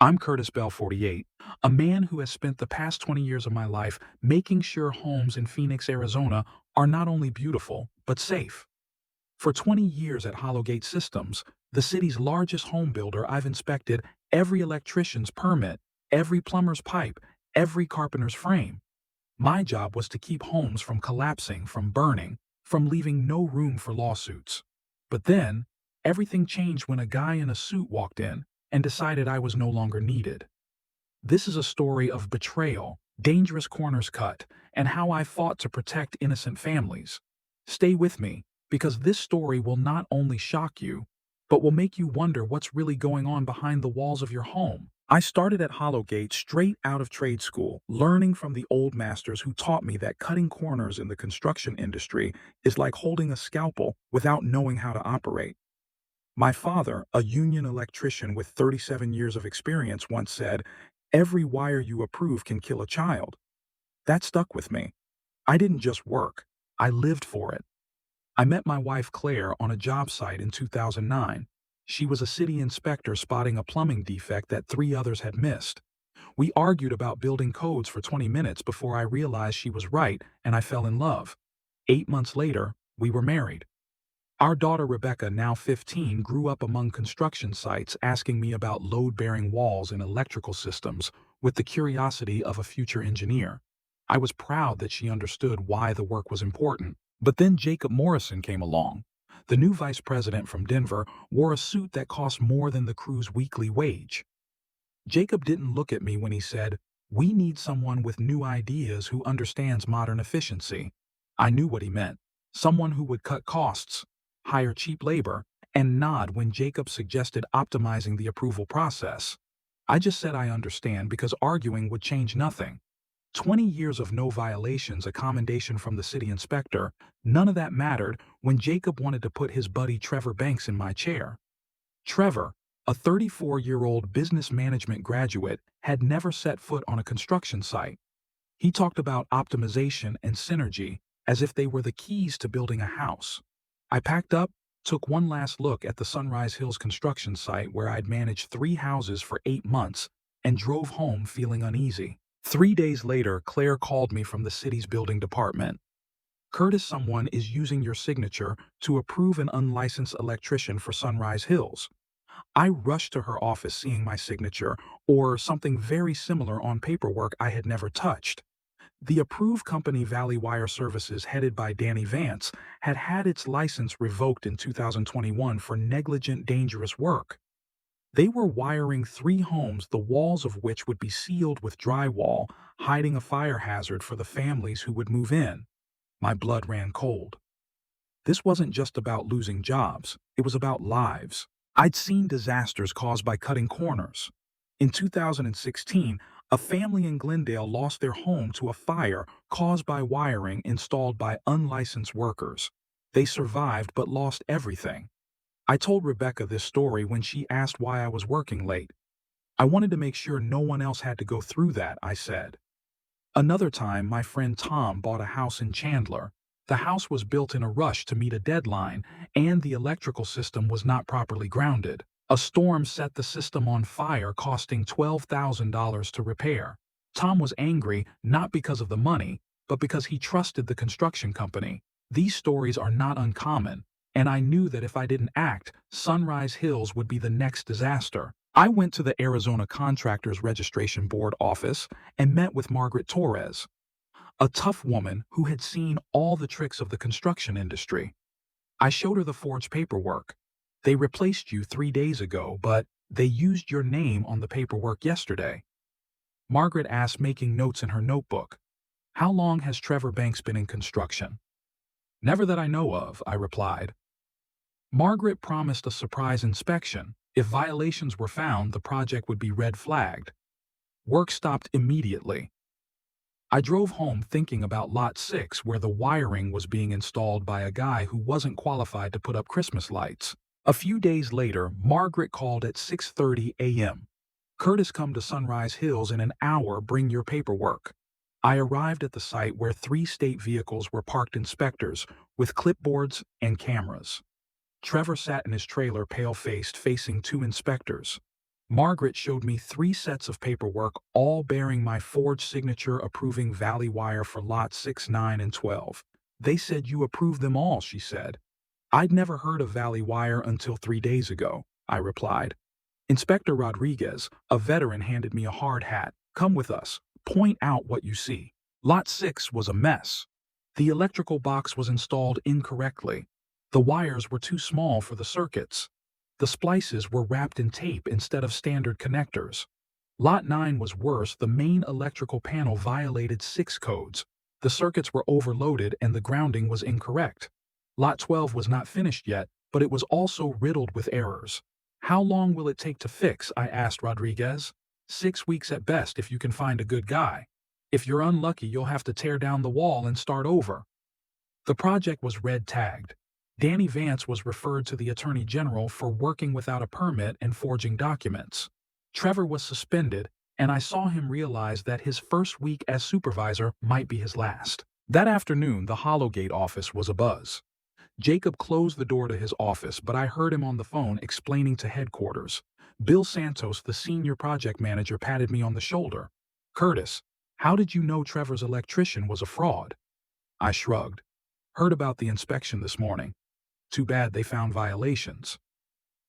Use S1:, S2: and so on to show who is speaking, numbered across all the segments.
S1: I'm Curtis Bell, 48, a man who has spent the past 20 years of my life making sure homes in Phoenix, Arizona are not only beautiful, but safe. For 20 years at Hollowgate Systems, the city's largest home builder, I've inspected every electrician's permit, every plumber's pipe, every carpenter's frame. My job was to keep homes from collapsing, from burning, from leaving no room for lawsuits. But then, everything changed when a guy in a suit walked in and decided I was no longer needed. This is a story of betrayal, dangerous corners cut, and how I fought to protect innocent families. Stay with me, because this story will not only shock you, but will make you wonder what's really going on behind the walls of your home. I started at Hollowgate straight out of trade school, learning from the old masters who taught me that cutting corners in the construction industry is like holding a scalpel without knowing how to operate. My father, a union electrician with 37 years of experience, once said, "Every wire you approve can kill a child." That stuck with me. I didn't just work, I lived for it. I met my wife Claire on a job site in 2009. She was a city inspector spotting a plumbing defect that three others had missed. We argued about building codes for 20 minutes before I realized she was right and I fell in love. 8 months later, we were married. Our daughter Rebecca, now 15, grew up among construction sites asking me about load-bearing walls and electrical systems with the curiosity of a future engineer. I was proud that she understood why the work was important. But then Jacob Morrison came along. The new vice president from Denver wore a suit that cost more than the crew's weekly wage. Jacob didn't look at me when he said, "We need someone with new ideas who understands modern efficiency." I knew what he meant. Someone who would cut costs, hire cheap labor, and nod when Jacob suggested optimizing the approval process. I just said I understand because arguing would change nothing. 20 years of no violations, a commendation from the city inspector, none of that mattered when Jacob wanted to put his buddy Trevor Banks in my chair. Trevor, a 34-year-old business management graduate, had never set foot on a construction site. He talked about optimization and synergy as if they were the keys to building a house. I packed up, took one last look at the Sunrise Hills construction site where I'd managed 3 houses for 8 months, and drove home feeling uneasy. 3 days later, Claire called me from the city's building department. "Curtis, someone is using your signature to approve an unlicensed electrician for Sunrise Hills." I rushed to her office seeing my signature, or something very similar on paperwork I had never touched. The approved company, Valley Wire Services, headed by Danny Vance, had had its license revoked in 2021 for negligent, dangerous work. They were wiring 3 homes, the walls of which would be sealed with drywall, hiding a fire hazard for the families who would move in. My blood ran cold. This wasn't just about losing jobs, it was about lives. I'd seen disasters caused by cutting corners. In 2016, a family in Glendale lost their home to a fire caused by wiring installed by unlicensed workers. They survived but lost everything. I told Rebecca this story when she asked why I was working late. "I wanted to make sure no one else had to go through that," I said. Another time, my friend Tom bought a house in Chandler. The house was built in a rush to meet a deadline, and the electrical system was not properly grounded. A storm set the system on fire, costing $12,000 to repair. Tom was angry not because of the money, but because he trusted the construction company. These stories are not uncommon, and I knew that if I didn't act, Sunrise Hills would be the next disaster. I went to the Arizona Contractors Registration Board office and met with Margaret Torres, a tough woman who had seen all the tricks of the construction industry. I showed her the forged paperwork. "They replaced you 3 days ago, but they used your name on the paperwork yesterday." Margaret asked, making notes in her notebook. "How long has Trevor Banks been in construction?" "Never that I know of," I replied. Margaret promised a surprise inspection. If violations were found, the project would be red flagged. Work stopped immediately. I drove home thinking about Lot 6, where the wiring was being installed by a guy who wasn't qualified to put up Christmas lights. A few days later, Margaret called at 6:30 a.m. "Curtis, come to Sunrise Hills in an hour, bring your paperwork." I arrived at the site where 3 state vehicles were parked, inspectors, with clipboards and cameras. Trevor sat in his trailer, pale-faced, facing 2 inspectors. Margaret showed me 3 sets of paperwork, all bearing my forged signature approving Valley Wire for lots 6, 9, and 12. They said you approved them all, she said. I'd never heard of Valley Wire until 3 days ago, I replied. Inspector Rodriguez, a veteran, handed me a hard hat. Come with us. Point out what you see. Lot 6 was a mess. The electrical box was installed incorrectly. The wires were too small for the circuits. The splices were wrapped in tape instead of standard connectors. Lot 9 was worse. The main electrical panel violated 6 codes. The circuits were overloaded and the grounding was incorrect. Lot 12 was not finished yet, but it was also riddled with errors. How long will it take to fix? I asked Rodriguez. 6 weeks at best if you can find a good guy. If you're unlucky, you'll have to tear down the wall and start over. The project was red-tagged. Danny Vance was referred to the Attorney General for working without a permit and forging documents. Trevor was suspended, and I saw him realize that his first week as supervisor might be his last. That afternoon, the Hollowgate office was abuzz. Jacob closed the door to his office, but I heard him on the phone explaining to headquarters. Bill Santos, the senior project manager, patted me on the shoulder. Curtis, how did you know Trevor's electrician was a fraud? I shrugged. Heard about the inspection this morning. Too bad they found violations.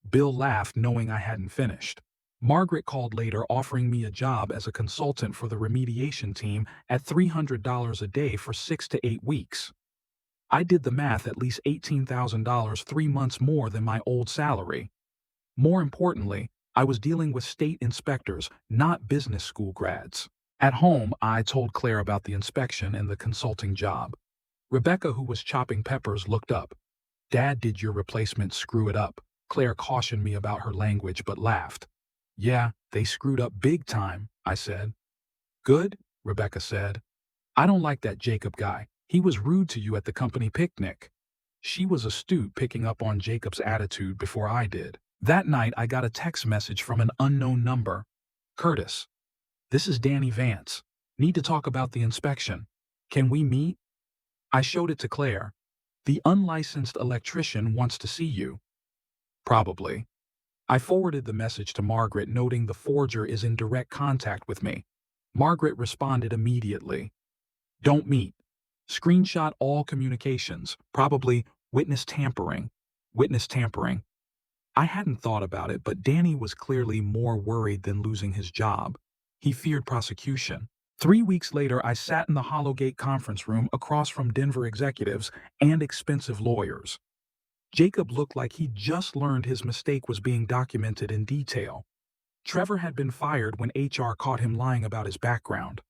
S1: Bill laughed, knowing I hadn't finished. Margaret called later, offering me a job as a consultant for the remediation team at $300 a day for 6 to 8 weeks. I did the math, at least $18,000, 3 months more than my old salary. More importantly, I was dealing with state inspectors, not business school grads. At home, I told Claire about the inspection and the consulting job. Rebecca, who was chopping peppers, looked up. Dad, did your replacement screw it up? Claire cautioned me about her language but laughed. Yeah, they screwed up big time, I said. Good, Rebecca said. I don't like that Jacob guy. He was rude to you at the company picnic. She was astute, picking up on Jacob's attitude before I did. That night, I got a text message from an unknown number. Curtis, this is Danny Vance. Need to talk about the inspection. Can we meet? I showed it to Claire. The unlicensed electrician wants to see you. Probably. I forwarded the message to Margaret, noting the forger is in direct contact with me. Margaret responded immediately. Don't meet. Screenshot all communications. Probably witness tampering. Witness tampering. I hadn't thought about it, but Danny was clearly more worried than losing his job. He feared prosecution. 3 weeks later, I sat in the Hollowgate conference room across from Denver executives and expensive lawyers. Jacob looked like he'd just learned his mistake was being documented in detail. Trevor had been fired when HR caught him lying about his background.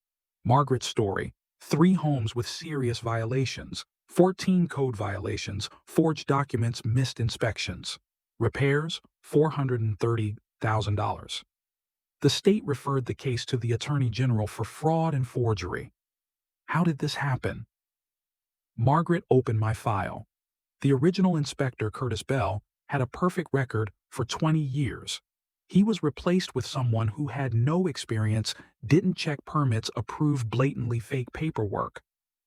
S1: Margaret's story: 3 homes with serious violations, 14 code violations, forged documents, missed inspections. Repairs, $430,000. The state referred the case to the Attorney General for fraud and forgery. How did this happen? Margaret opened my file. The original inspector, Curtis Bell, had a perfect record for 20 years. He was replaced with someone who had no experience, didn't check permits, approved blatantly fake paperwork.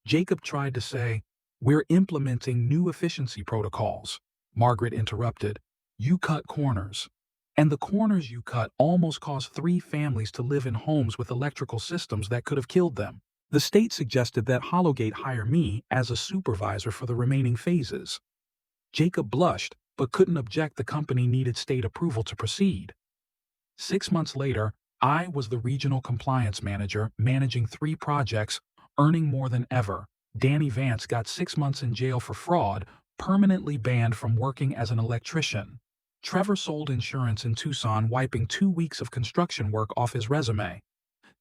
S1: Jacob tried to say, "We're implementing new efficiency protocols." Margaret interrupted. You cut corners. And the corners you cut almost caused 3 families to live in homes with electrical systems that could have killed them. The state suggested that Hollowgate hire me as a supervisor for the remaining phases. Jacob blushed, but couldn't object. The company needed state approval to proceed. 6 months later, I was the regional compliance manager, managing 3 projects, earning more than ever. Danny Vance got 6 months in jail for fraud, permanently banned from working as an electrician. Trevor sold insurance in Tucson, wiping 2 weeks of construction work off his resume.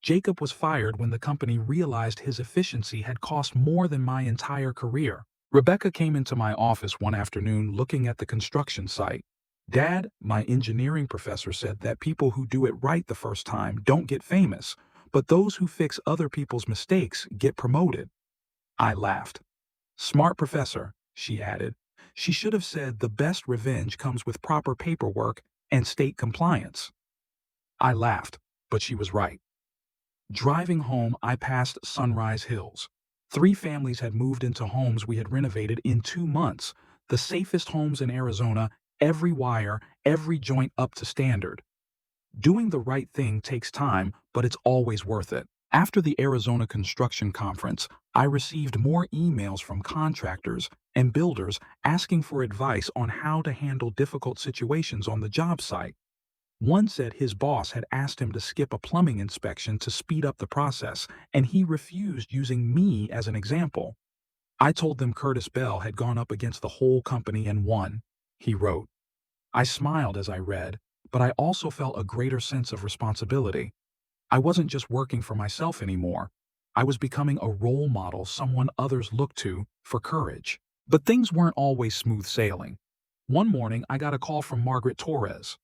S1: Jacob was fired when the company realized his efficiency had cost more than my entire career. Rebecca came into my office one afternoon looking at the construction site. Dad, my engineering professor, said that people who do it right the first time don't get famous, but those who fix other people's mistakes get promoted. I laughed. Smart professor, she added. She should have said the best revenge comes with proper paperwork and state compliance. I laughed, but she was right. Driving home, I passed Sunrise Hills. 3 families had moved into homes we had renovated in 2 months, the safest homes in Arizona, every wire, every joint up to standard. Doing the right thing takes time, but it's always worth it. After the Arizona construction conference, I received more emails from contractors and builders asking for advice on how to handle difficult situations on the job site. One said his boss had asked him to skip a plumbing inspection to speed up the process, and he refused, using me as an example. I told them Curtis Bell had gone up against the whole company and won, he wrote. I smiled as I read, but I also felt a greater sense of responsibility. I wasn't just working for myself anymore. I was becoming a role model, someone others looked to for courage. But things weren't always smooth sailing. One morning, I got a call from Margaret Torres.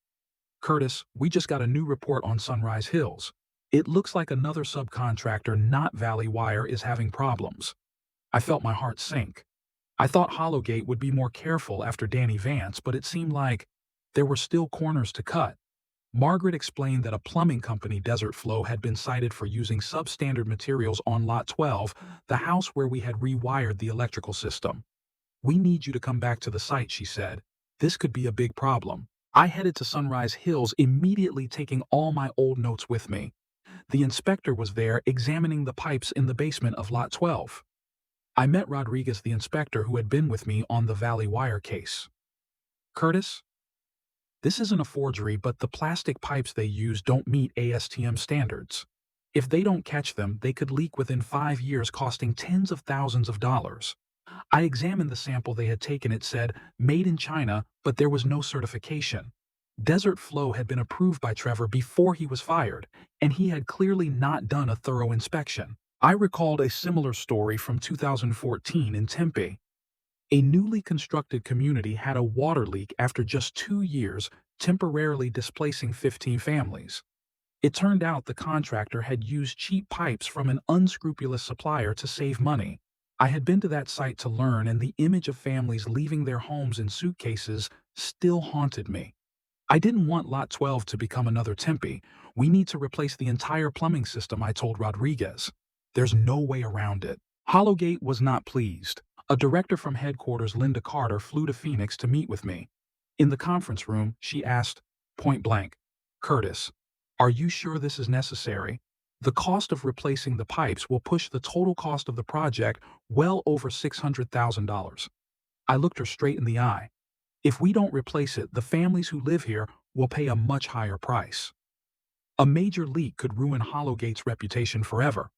S1: "Curtis, we just got a new report on Sunrise Hills. It looks like another subcontractor, not Valley Wire, is having problems." I felt my heart sink. I thought Hollowgate would be more careful after Danny Vance, but it seemed like there were still corners to cut. Margaret explained that a plumbing company, Desert Flow, had been cited for using substandard materials on Lot 12, the house where we had rewired the electrical system. "We need you to come back to the site," she said. "This could be a big problem." I headed to Sunrise Hills, immediately taking all my old notes with me. The inspector was there, examining the pipes in the basement of Lot 12. I met Rodriguez, the inspector who had been with me on the Valley Wire case. "Curtis, this isn't a forgery, but the plastic pipes they use don't meet ASTM standards. If they don't catch them, they could leak within 5 years, costing tens of thousands of dollars." I examined the sample they had taken. It said, "Made in China," but there was no certification. Desert Flow had been approved by Trevor before he was fired, and he had clearly not done a thorough inspection. I recalled a similar story from 2014 in Tempe. A newly constructed community had a water leak after just 2 years, temporarily displacing 15 families. It turned out the contractor had used cheap pipes from an unscrupulous supplier to save money. I had been to that site to learn, and the image of families leaving their homes in suitcases still haunted me. I didn't want Lot 12 to become another Tempe. "We need to replace the entire plumbing system," I told Rodriguez. "There's no way around it." Hollowgate was not pleased. A director from headquarters, Linda Carter, flew to Phoenix to meet with me. In the conference room, she asked, point blank, "Curtis, are you sure this is necessary? The cost of replacing the pipes will push the total cost of the project well over $600,000. I looked her straight in the eye. "If we don't replace it, the families who live here will pay a much higher price. A major leak could ruin Hollowgate's reputation forever."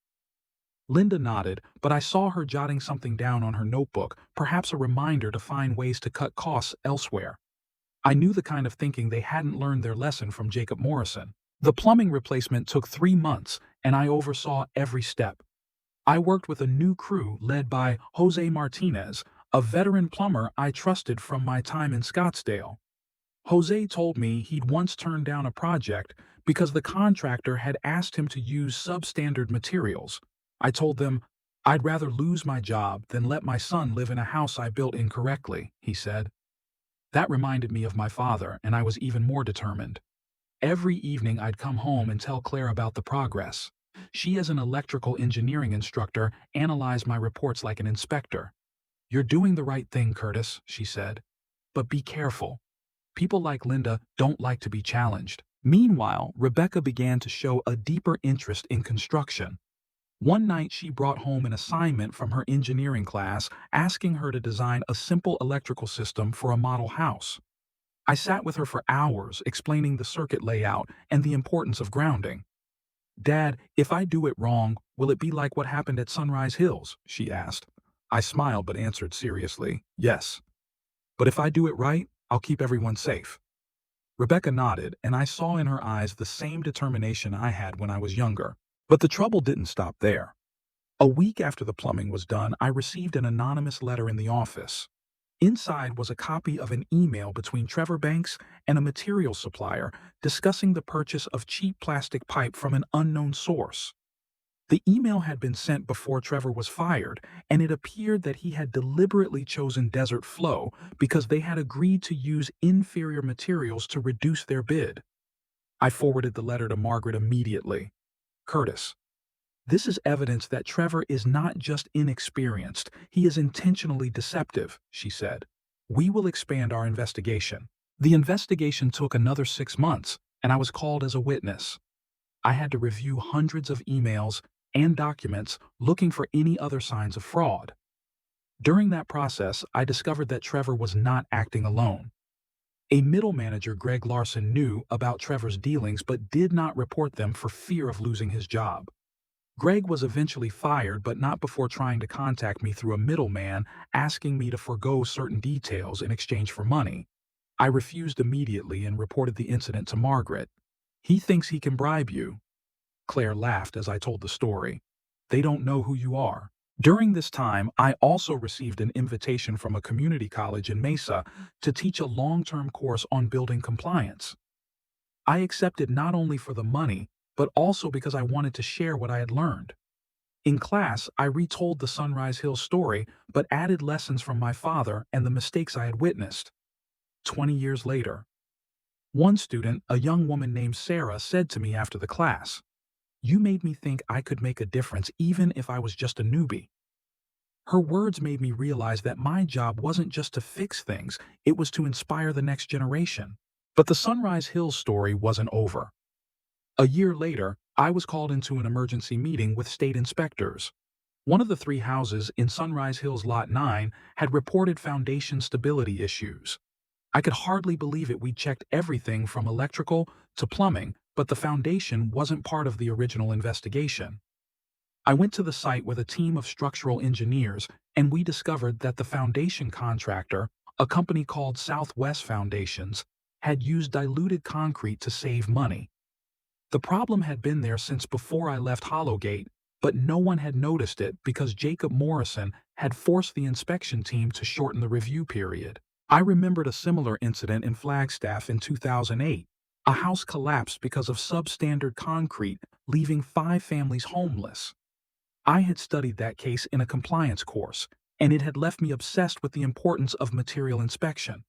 S1: Linda nodded, but I saw her jotting something down on her notebook, perhaps a reminder to find ways to cut costs elsewhere. I knew the kind of thinking they hadn't learned their lesson from Jacob Morrison. The plumbing replacement took 3 months, and I oversaw every step. I worked with a new crew led by Jose Martinez, a veteran plumber I trusted from my time in Scottsdale. Jose told me he'd once turned down a project because the contractor had asked him to use substandard materials. I told them, "I'd rather lose my job than let my son live in a house I built incorrectly," he said. That reminded me of my father, and I was even more determined. Every evening I'd come home and tell Claire about the progress. She, as an electrical engineering instructor, analyzed my reports like an inspector. "You're doing the right thing, Curtis," she said. "But be careful. People like Linda don't like to be challenged." Meanwhile, Rebecca began to show a deeper interest in construction. One night she brought home an assignment from her engineering class asking her to design a simple electrical system for a model house. I sat with her for hours explaining the circuit layout and the importance of grounding. "Dad, if I do it wrong, will it be like what happened at Sunrise Hills?" she asked. I smiled but answered seriously, "Yes. But if I do it right, I'll keep everyone safe." Rebecca nodded, and I saw in her eyes the same determination I had when I was younger. But the trouble didn't stop there. A week after the plumbing was done, I received an anonymous letter in the office. Inside was a copy of an email between Trevor Banks and a materials supplier discussing the purchase of cheap plastic pipe from an unknown source. The email had been sent before Trevor was fired, and it appeared that he had deliberately chosen Desert Flow because they had agreed to use inferior materials to reduce their bid. I forwarded the letter to Margaret immediately. "Curtis, this is evidence that Trevor is not just inexperienced, he is intentionally deceptive," she said. "We will expand our investigation." The investigation took another 6 months, and I was called as a witness. I had to review hundreds of emails and documents looking for any other signs of fraud. During that process, I discovered that Trevor was not acting alone. A middle manager, Greg Larson, knew about Trevor's dealings but did not report them for fear of losing his job. Greg was eventually fired, but not before trying to contact me through a middleman, asking me to forgo certain details in exchange for money. I refused immediately and reported the incident to Margaret. "He thinks he can bribe you." Claire laughed as I told the story. "They don't know who you are." During this time, I also received an invitation from a community college in Mesa to teach a long-term course on building compliance. I accepted not only for the money, but also because I wanted to share what I had learned. In class, I retold the Sunrise Hills story, but added lessons from my father and the mistakes I had witnessed. 20 years later, one student, a young woman named Sarah, said to me after the class, "You made me think I could make a difference even if I was just a newbie." Her words made me realize that my job wasn't just to fix things, it was to inspire the next generation. But the Sunrise Hills story wasn't over. A year later, I was called into an emergency meeting with state inspectors. One of the three houses in Sunrise Hills Lot 9 had reported foundation stability issues. I could hardly believe it. We checked everything from electrical to plumbing, but the foundation wasn't part of the original investigation. I went to the site with a team of structural engineers, and we discovered that the foundation contractor, a company called Southwest Foundations, had used diluted concrete to save money. The problem had been there since before I left Hollowgate, but no one had noticed it because Jacob Morrison had forced the inspection team to shorten the review period. I remembered a similar incident in Flagstaff in 2008. A house collapsed because of substandard concrete, leaving 5 families homeless. I had studied that case in a compliance course, and it had left me obsessed with the importance of material inspection.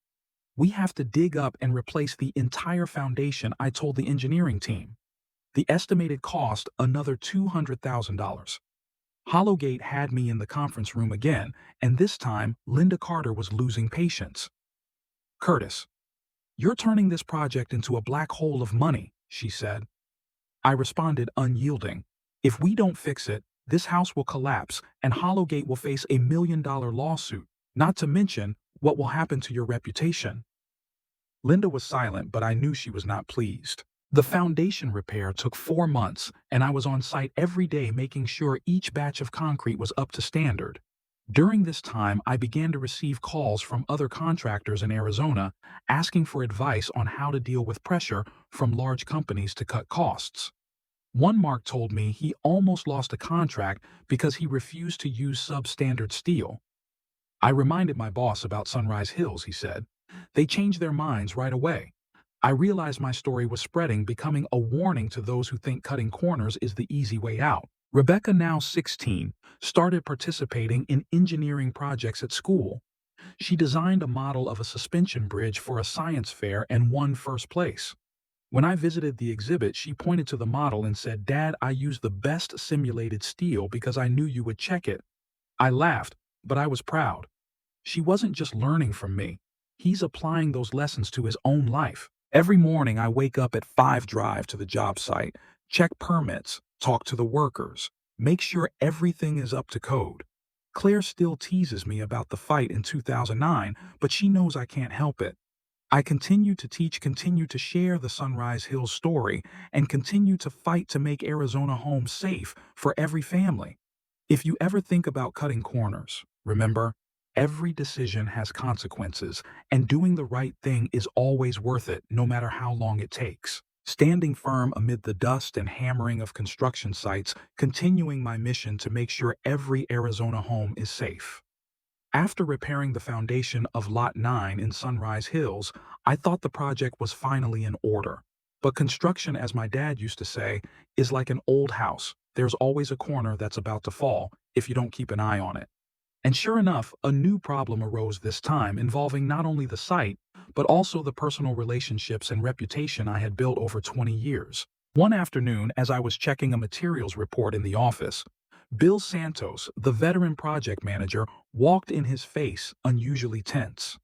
S1: "We have to dig up and replace the entire foundation," I told the engineering team. The estimated cost, another $200,000. Hollowgate had me in the conference room again, and this time Linda Carter was losing patience. "Curtis, you're turning this project into a black hole of money," she said. I responded, unyielding. "If we don't fix it, this house will collapse and Hollowgate will face a $1 million lawsuit, not to mention what will happen to your reputation." Linda was silent, but I knew she was not pleased. The foundation repair took 4 months, and I was on site every day making sure each batch of concrete was up to standard. During this time, I began to receive calls from other contractors in Arizona asking for advice on how to deal with pressure from large companies to cut costs. One Mark told me he almost lost a contract because he refused to use substandard steel. I reminded my boss about Sunrise Hills, he said. "They changed their minds right away." I realized my story was spreading, becoming a warning to those who think cutting corners is the easy way out. Rebecca, now 16, started participating in engineering projects at school. She designed a model of a suspension bridge for a science fair and won first place. When I visited the exhibit, she pointed to the model and said, "Dad, I used the best simulated steel because I knew you would check it." I laughed, but I was proud. She wasn't just learning from me. He's applying those lessons to his own life. Every morning I wake up at 5, drive to the job site, check permits, talk to the workers, make sure everything is up to code. Claire still teases me about the fight in 2009, but she knows I can't help it. I continue to teach, continue to share the Sunrise Hills story, and continue to fight to make Arizona homes safe for every family. If you ever think about cutting corners, remember, every decision has consequences, and doing the right thing is always worth it, no matter how long it takes. Standing firm amid the dust and hammering of construction sites, continuing my mission to make sure every Arizona home is safe. After repairing the foundation of Lot 9 in Sunrise Hills, I thought the project was finally in order. But construction, as my dad used to say, is like an old house. There's always a corner that's about to fall if you don't keep an eye on it. And sure enough, a new problem arose this time, involving not only the site, but also the personal relationships and reputation I had built over 20 years. One afternoon, as I was checking a materials report in the office, Bill Santos, the veteran project manager, walked in, his face unusually tense.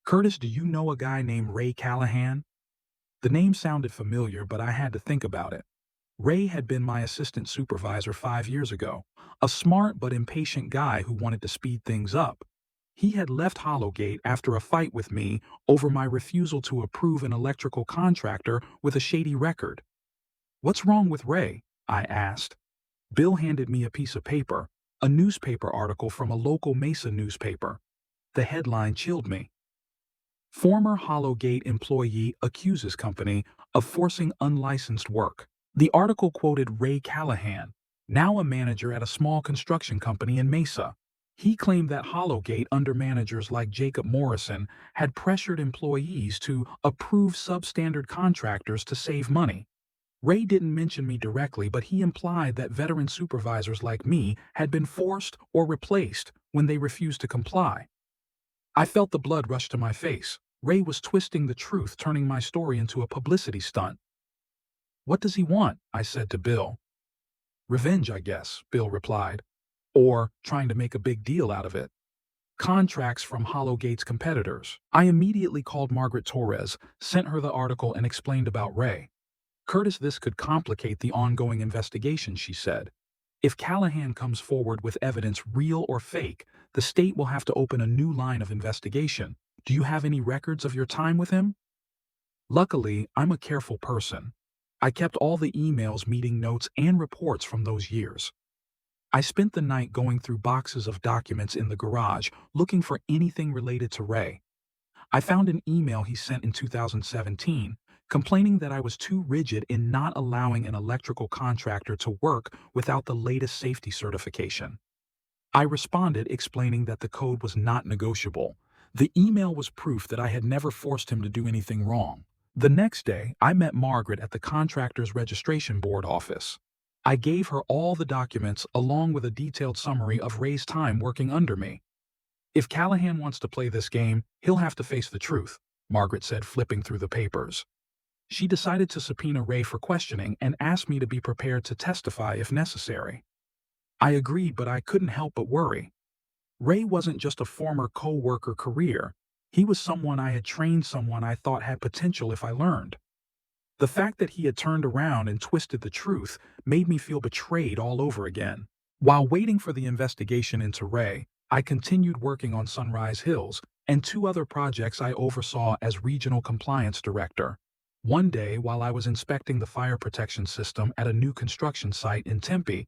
S1: "Curtis, do you know a guy named Ray Callahan?" The name sounded familiar, but I had to think about it. Ray had been my assistant supervisor 5 years ago, a smart but impatient guy who wanted to speed things up. He had left Hollowgate after a fight with me over my refusal to approve an electrical contractor with a shady record. "What's wrong with Ray?" I asked. Bill handed me a piece of paper, a newspaper article from a local Mesa newspaper. The headline chilled me. Former Hollowgate employee accuses company of forcing unlicensed work. The article quoted Ray Callahan, now a manager at a small construction company in Mesa. He claimed that Hollowgate under managers like Jacob Morrison had pressured employees to approve substandard contractors to save money. Ray didn't mention me directly, but he implied that veteran supervisors like me had been forced or replaced when they refused to comply. I felt the blood rush to my face. Ray was twisting the truth, turning my story into a publicity stunt. "What does he want?" I said to Bill. "Revenge, I guess," Bill replied. "Or trying to make a big deal out of it. Contracts from Hollowgate's competitors." I immediately called Margaret Torres, sent her the article, and explained about Ray. "Curtis, this could complicate the ongoing investigation," she said. "If Callahan comes forward with evidence, real or fake, the state will have to open a new line of investigation. Do you have any records of your time with him?" Luckily, I'm a careful person. I kept all the emails, meeting notes, and reports from those years. I spent the night going through boxes of documents in the garage, looking for anything related to Ray. I found an email he sent in 2017, complaining that I was too rigid in not allowing an electrical contractor to work without the latest safety certification. I responded explaining that the code was not negotiable. The email was proof that I had never forced him to do anything wrong. The next day, I met Margaret at the contractor's registration board office. I gave her all the documents along with a detailed summary of Ray's time working under me. "If Callahan wants to play this game, he'll have to face the truth," Margaret said, flipping through the papers. She decided to subpoena Ray for questioning and asked me to be prepared to testify if necessary. I agreed, but I couldn't help but worry. Ray wasn't just a former co-worker career. He was someone I had trained, someone I thought had potential if I learned. The fact that he had turned around and twisted the truth made me feel betrayed all over again. While waiting for the investigation into Ray, I continued working on Sunrise Hills and 2 other projects I oversaw as regional compliance director. One day, while I was inspecting the fire protection system at a new construction site in Tempe,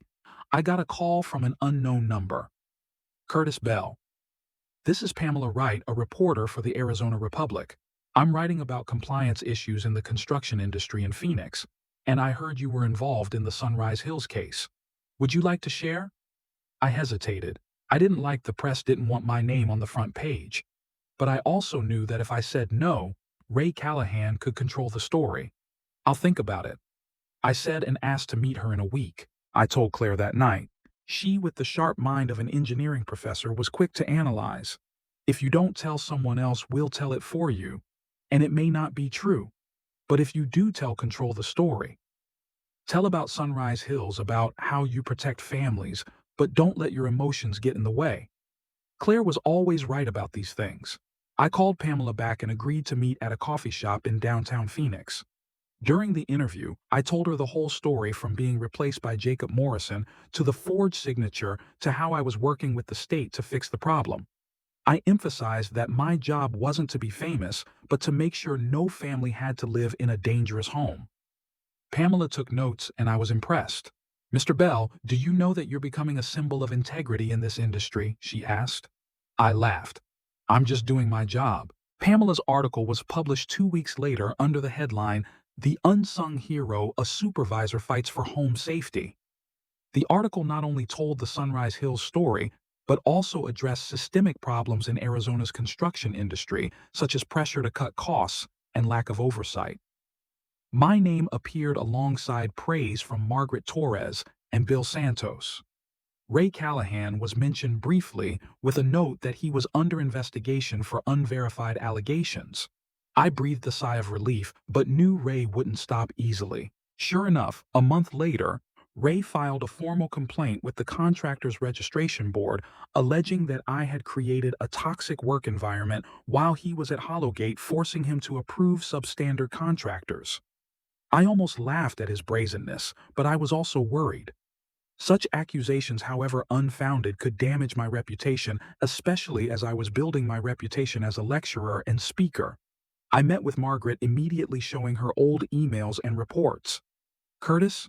S1: I got a call from an unknown number. "Curtis Bell. This is Pamela Wright, a reporter for the Arizona Republic. I'm writing about compliance issues in the construction industry in Phoenix, and I heard you were involved in the Sunrise Hills case. Would you like to share?" I hesitated. I didn't like the press didn't want my name on the front page. But I also knew that if I said no, Ray Callahan could control the story. "I'll think about it," I said, and asked to meet her in a week. I told Claire that night. She, with the sharp mind of an engineering professor, was quick to analyze. "If you don't tell someone else, we'll tell it for you. And it may not be true. But if you do tell, control the story. Tell about Sunrise Hills, about how you protect families, but don't let your emotions get in the way." Claire was always right about these things. I called Pamela back and agreed to meet at a coffee shop in downtown Phoenix. During the interview, I told her the whole story, from being replaced by Jacob Morrison to the forged signature to how I was working with the state to fix the problem. I emphasized that my job wasn't to be famous, but to make sure no family had to live in a dangerous home. Pamela took notes, and I was impressed. "Mr. Bell, do you know that you're becoming a symbol of integrity in this industry?" she asked. I laughed. "I'm just doing my job." Pamela's article was published 2 weeks later under the headline, "The Unsung Hero, a Supervisor Fights for Home Safety." The article not only told the Sunrise Hills story, but also addressed systemic problems in Arizona's construction industry, such as pressure to cut costs and lack of oversight. My name appeared alongside praise from Margaret Torres and Bill Santos. Ray Callahan was mentioned briefly, with a note that he was under investigation for unverified allegations. I breathed a sigh of relief, but knew Ray wouldn't stop easily. Sure enough, a month later, Ray filed a formal complaint with the contractor's registration board, alleging that I had created a toxic work environment while he was at Hollowgate, forcing him to approve substandard contractors. I almost laughed at his brazenness, but I was also worried. Such accusations, however unfounded, could damage my reputation, especially as I was building my reputation as a lecturer and speaker. I met with Margaret, immediately showing her old emails and reports. "Curtis,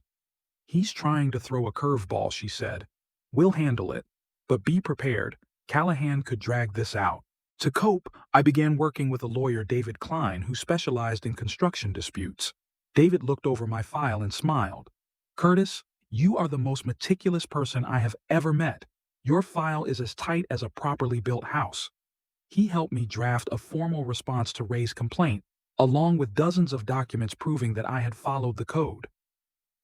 S1: he's trying to throw a curveball," she said. "We'll handle it. But be prepared. Callahan could drag this out." To cope, I began working with a lawyer, David Klein, who specialized in construction disputes. David looked over my file and smiled. "Curtis, you are the most meticulous person I have ever met. Your file is as tight as a properly built house." He helped me draft a formal response to Ray's complaint, along with dozens of documents proving that I had followed the code.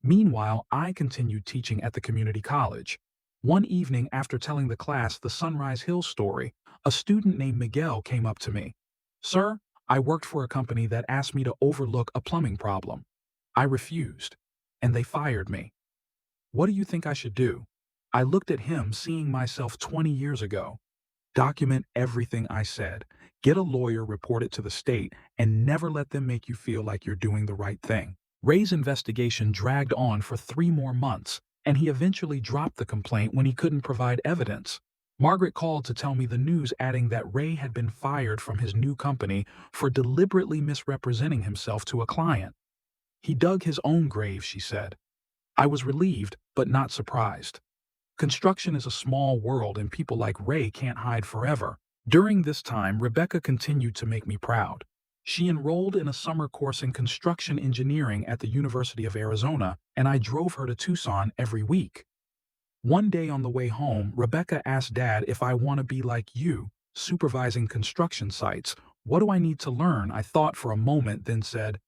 S1: Meanwhile, I continued teaching at the community college. One evening, after telling the class the Sunrise Hills story, a student named Miguel came up to me. "Sir, I worked for a company that asked me to overlook a plumbing problem. I refused, and they fired me. What do you think I should do?" I looked at him, seeing myself 20 years ago. "Document everything I said. Get a lawyer, report it to the state, and never let them make you feel like you're doing the right thing." Ray's investigation dragged on for 3 more months, and he eventually dropped the complaint when he couldn't provide evidence. Margaret called to tell me the news, adding that Ray had been fired from his new company for deliberately misrepresenting himself to a client. "He dug his own grave," she said. I was relieved, but not surprised. Construction is a small world, and people like Ray can't hide forever. During this time, Rebecca continued to make me proud. She enrolled in a summer course in construction engineering at the University of Arizona, and I drove her to Tucson every week. One day on the way home, Rebecca asked Dad if I want to be like you, supervising construction sites. "What do I need to learn?" I thought for a moment, then said,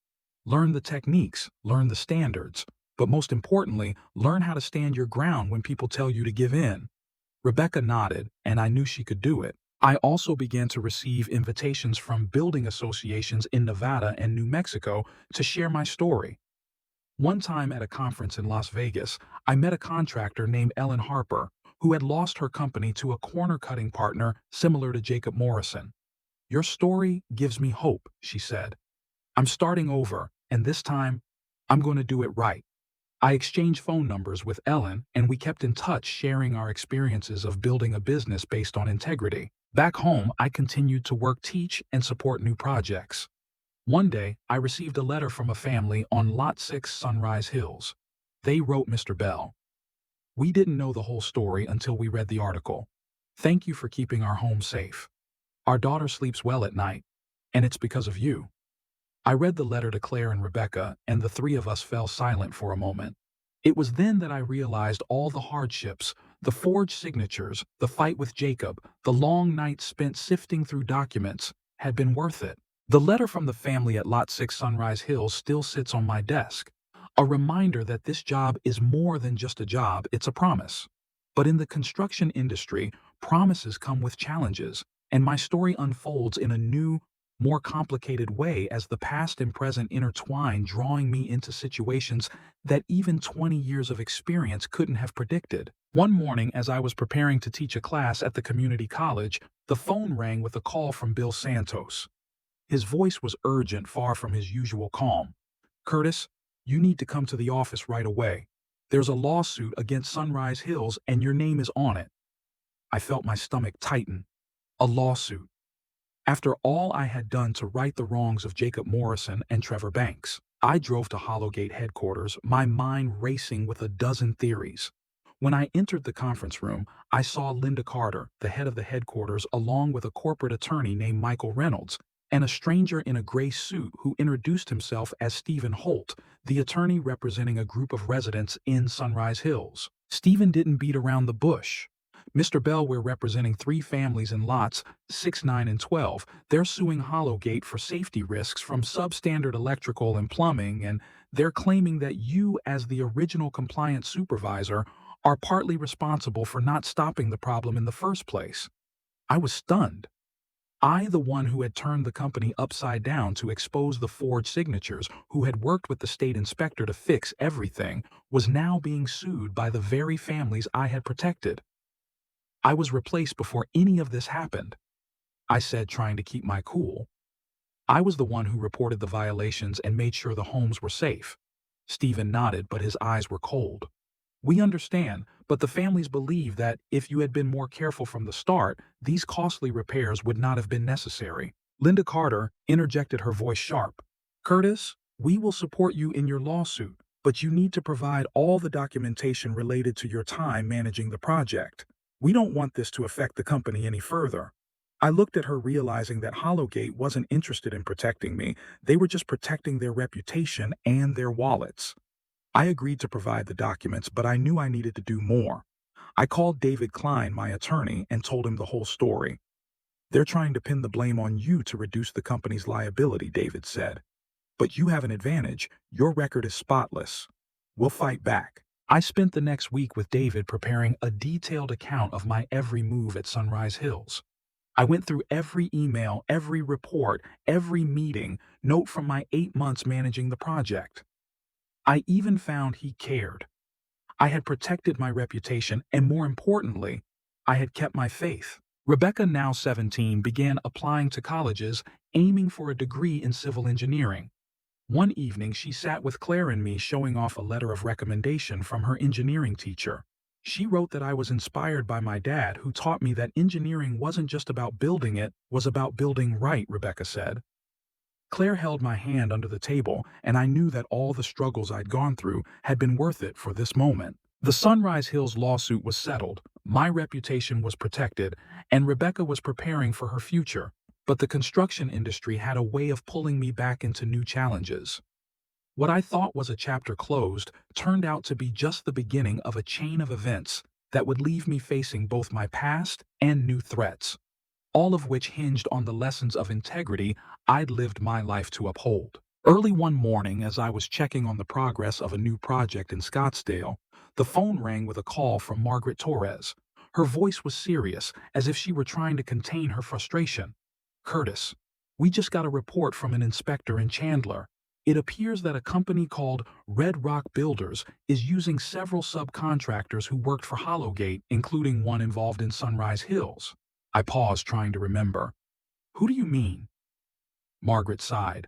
S1: "Learn the techniques, learn the standards, but most importantly, learn how to stand your ground when people tell you to give in." Rebecca nodded, and I knew she could do it. I also began to receive invitations from building associations in Nevada and New Mexico to share my story. One time at a conference in Las Vegas, I met a contractor named Ellen Harper, who had lost her company to a corner-cutting partner similar to Jacob Morrison. "Your story gives me hope," she said. "I'm starting over, and this time, I'm going to do it right." I exchanged phone numbers with Ellen, and we kept in touch, sharing our experiences of building a business based on integrity. Back home, I continued to work, teach, and support new projects. One day, I received a letter from a family on Lot 6 Sunrise Hills. They wrote, "Mr. Bell, we didn't know the whole story until we read the article. Thank you for keeping our home safe. Our daughter sleeps well at night, and it's because of you." I read the letter to Claire and Rebecca, and the 3 of us fell silent for a moment. It was then that I realized all the hardships, the forged signatures, the fight with Jacob, the long nights spent sifting through documents, had been worth it. The letter from the family at Lot 6 Sunrise Hills still sits on my desk, a reminder that this job is more than just a job, it's a promise. But in the construction industry, promises come with challenges, and my story unfolds in a new, more complicated way as the past and present intertwine, drawing me into situations that even 20 years of experience couldn't have predicted. One morning, as I was preparing to teach a class at the community college, the phone rang with a call from Bill Santos. His voice was urgent, far from his usual calm. "Curtis, you need to come to the office right away. There's a lawsuit against Sunrise Hills, and your name is on it." I felt my stomach tighten. A lawsuit. After all I had done to right the wrongs of Jacob Morrison and Trevor Banks, I drove to Hollowgate headquarters, my mind racing with a dozen theories. When I entered the conference room, I saw Linda Carter, the head of the headquarters, along with a corporate attorney named Michael Reynolds, and a stranger in a gray suit who introduced himself as Stephen Holt, the attorney representing a group of residents in Sunrise Hills. Stephen didn't beat around the bush. "Mr. Bell, we're representing 3 families in lots 6, 9, and 12. They're suing Hollowgate for safety risks from substandard electrical and plumbing, and they're claiming that you, as the original compliance supervisor, are partly responsible for not stopping the problem in the first place." I was stunned. I, the one who had turned the company upside down to expose the forged signatures, who had worked with the state inspector to fix everything, was now being sued by the very families I had protected. I was replaced before any of this happened, I said, trying to keep my cool. I was the one who reported the violations and made sure the homes were safe. Stephen nodded, but his eyes were cold. We understand, but the families believe that if you had been more careful from the start, these costly repairs would not have been necessary. Linda Carter interjected, her voice sharp. Curtis, we will support you in your lawsuit, but you need to provide all the documentation related to your time managing the project. We don't want this to affect the company any further. I looked at her, realizing that Hollowgate wasn't interested in protecting me. They were just protecting their reputation and their wallets. I agreed to provide the documents, but I knew I needed to do more. I called David Klein, my attorney, and told him the whole story. They're trying to pin the blame on you to reduce the company's liability, David said. But you have an advantage. Your record is spotless. We'll fight back. I spent the next week with David preparing a detailed account of my every move at Sunrise Hills. I went through every email, every report, every meeting, note from my 8 months managing the project. I even found he cared. I had protected my reputation, and more importantly, I had kept my faith. Rebecca, now 17, began applying to colleges, aiming for a degree in civil engineering. One evening, she sat with Claire and me, showing off a letter of recommendation from her engineering teacher. She wrote that I was inspired by my dad, who taught me that engineering wasn't just about building, it was about building right, Rebecca said. Claire held my hand under the table, and I knew that all the struggles I'd gone through had been worth it for this moment. The Sunrise Hills lawsuit was settled, my reputation was protected, and Rebecca was preparing for her future. But the construction industry had a way of pulling me back into new challenges. What I thought was a chapter closed turned out to be just the beginning of a chain of events that would leave me facing both my past and new threats, all of which hinged on the lessons of integrity I'd lived my life to uphold. Early one morning, as I was checking on the progress of a new project in Scottsdale, the phone rang with a call from Margaret Torres. Her voice was serious, as if she were trying to contain her frustration. Curtis, we just got a report from an inspector in Chandler. It appears that a company called Red Rock Builders is using several subcontractors who worked for Hollowgate, including one involved in Sunrise Hills. I paused, trying to remember. Who do you mean? Margaret sighed.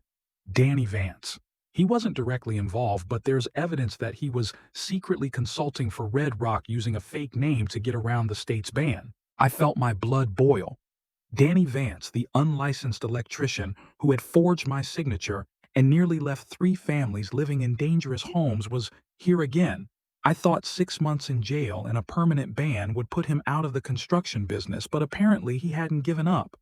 S1: Danny Vance. He wasn't directly involved, but there's evidence that he was secretly consulting for Red Rock using a fake name to get around the state's ban. I felt my blood boil. Danny Vance, the unlicensed electrician who had forged my signature and nearly left 3 families living in dangerous homes, was here again. I thought 6 months in jail and a permanent ban would put him out of the construction business, but apparently he hadn't given up.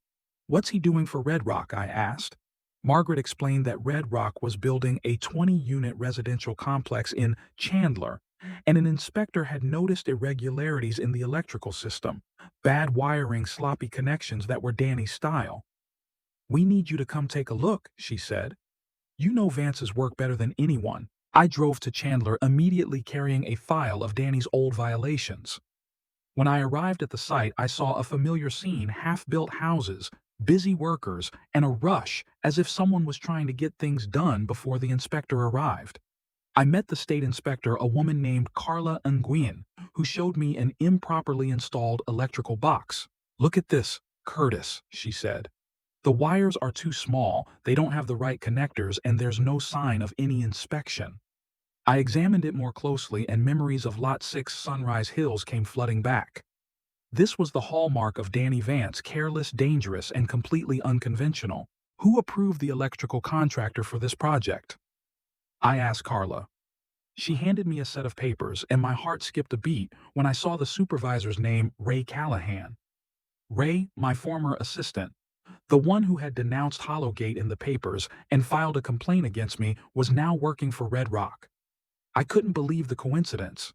S1: What's he doing for Red Rock? I asked. Margaret explained that Red Rock was building a 20-unit residential complex in Chandler, and an inspector had noticed irregularities in the electrical system, bad wiring, sloppy connections that were Danny's style. We need you to come take a look, she said. You know Vance's work better than anyone. I drove to Chandler, immediately carrying a file of Danny's old violations. When I arrived at the site, I saw a familiar scene: half-built houses, busy workers, and a rush, as if someone was trying to get things done before the inspector arrived. I met the state inspector, a woman named Carla Nguyen, who showed me an improperly installed electrical box. Look at this, Curtis, she said. The wires are too small, they don't have the right connectors, and there's no sign of any inspection. I examined it more closely, and memories of Lot 6 Sunrise Hills came flooding back. This was the hallmark of Danny Vance: careless, dangerous, and completely unconventional. Who approved the electrical contractor for this project? I asked Carla. She handed me a set of papers, and my heart skipped a beat when I saw the supervisor's name: Ray Callahan. Ray, my former assistant, the one who had denounced Hollowgate in the papers and filed a complaint against me, was now working for Red Rock. I couldn't believe the coincidence.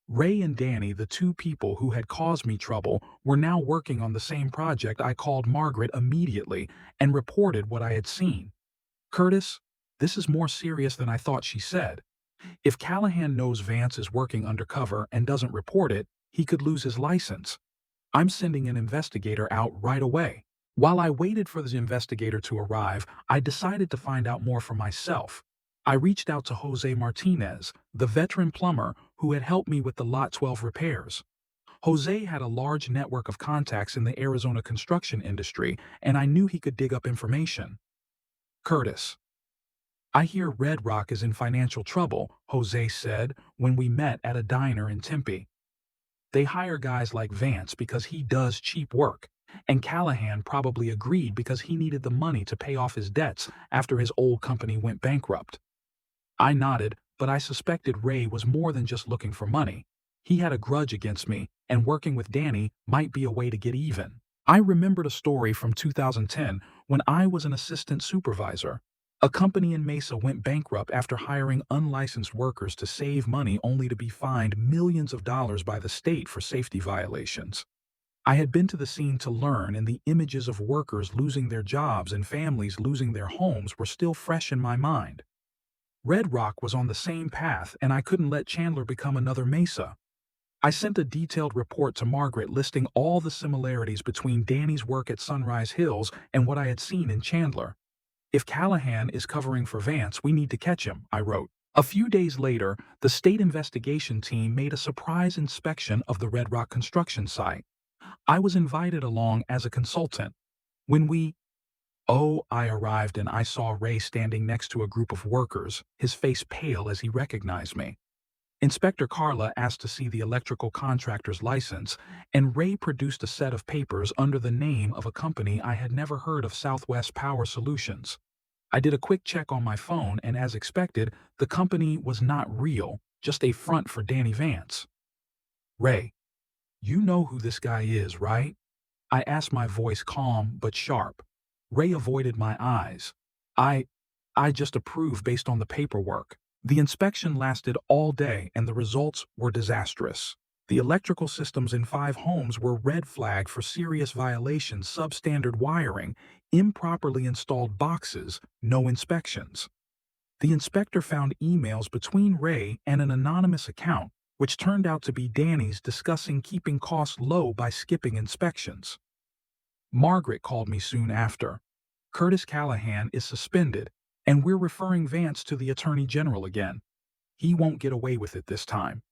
S1: Ray and Danny, the 2 people who had caused me trouble, were now working on the same project. I called Margaret immediately and reported what I had seen. Curtis, this is more serious than I thought, she said. If Callahan knows Vance is working undercover and doesn't report it, he could lose his license. I'm sending an investigator out right away. While I waited for the investigator to arrive, I decided to find out more for myself. I reached out to Jose Martinez, the veteran plumber who had helped me with the Lot 12 repairs. Jose had a large network of contacts in the Arizona construction industry, and I knew he could dig up information. Curtis, I hear Red Rock is in financial trouble, Jose said when we met at a diner in Tempe. They hire guys like Vance because he does cheap work, and Callahan probably agreed because he needed the money to pay off his debts after his old company went bankrupt. I nodded, but I suspected Ray was more than just looking for money. He had a grudge against me, and working with Danny might be a way to get even. I remembered a story from 2010 when I was an assistant supervisor. A company in Mesa went bankrupt after hiring unlicensed workers to save money only to be fined millions of dollars by the state for safety violations. I had been to the scene to learn, and the images of workers losing their jobs and families losing their homes were still fresh in my mind. Red Rock was on the same path, and I couldn't let Chandler become another Mesa. I sent a detailed report to Margaret listing all the similarities between Danny's work at Sunrise Hills and what I had seen in Chandler. If Callahan is covering for Vance, we need to catch him, I wrote. A few days later, the state investigation team made a surprise inspection of the Red Rock construction site. I was invited along as a consultant. I arrived and I saw Ray standing next to a group of workers, his face pale as he recognized me. Inspector Carla asked to see the electrical contractor's license, and Ray produced a set of papers under the name of a company I had never heard of, Southwest Power Solutions. I did a quick check on my phone, and as expected, the company was not real, just a front for Danny Vance. Ray, you know who this guy is, right? I asked, my voice calm but sharp. Ray avoided my eyes. I just approve based on the paperwork. The inspection lasted all day and the results were disastrous. The electrical systems in 5 homes were red flagged for serious violations: substandard wiring, improperly installed boxes, no inspections. The inspector found emails between Ray and an anonymous account, which turned out to be Danny's, discussing keeping costs low by skipping inspections. Margaret called me soon after. Curtis Callahan is suspended, and we're referring Vance to the Attorney General again. He won't get away with it this time.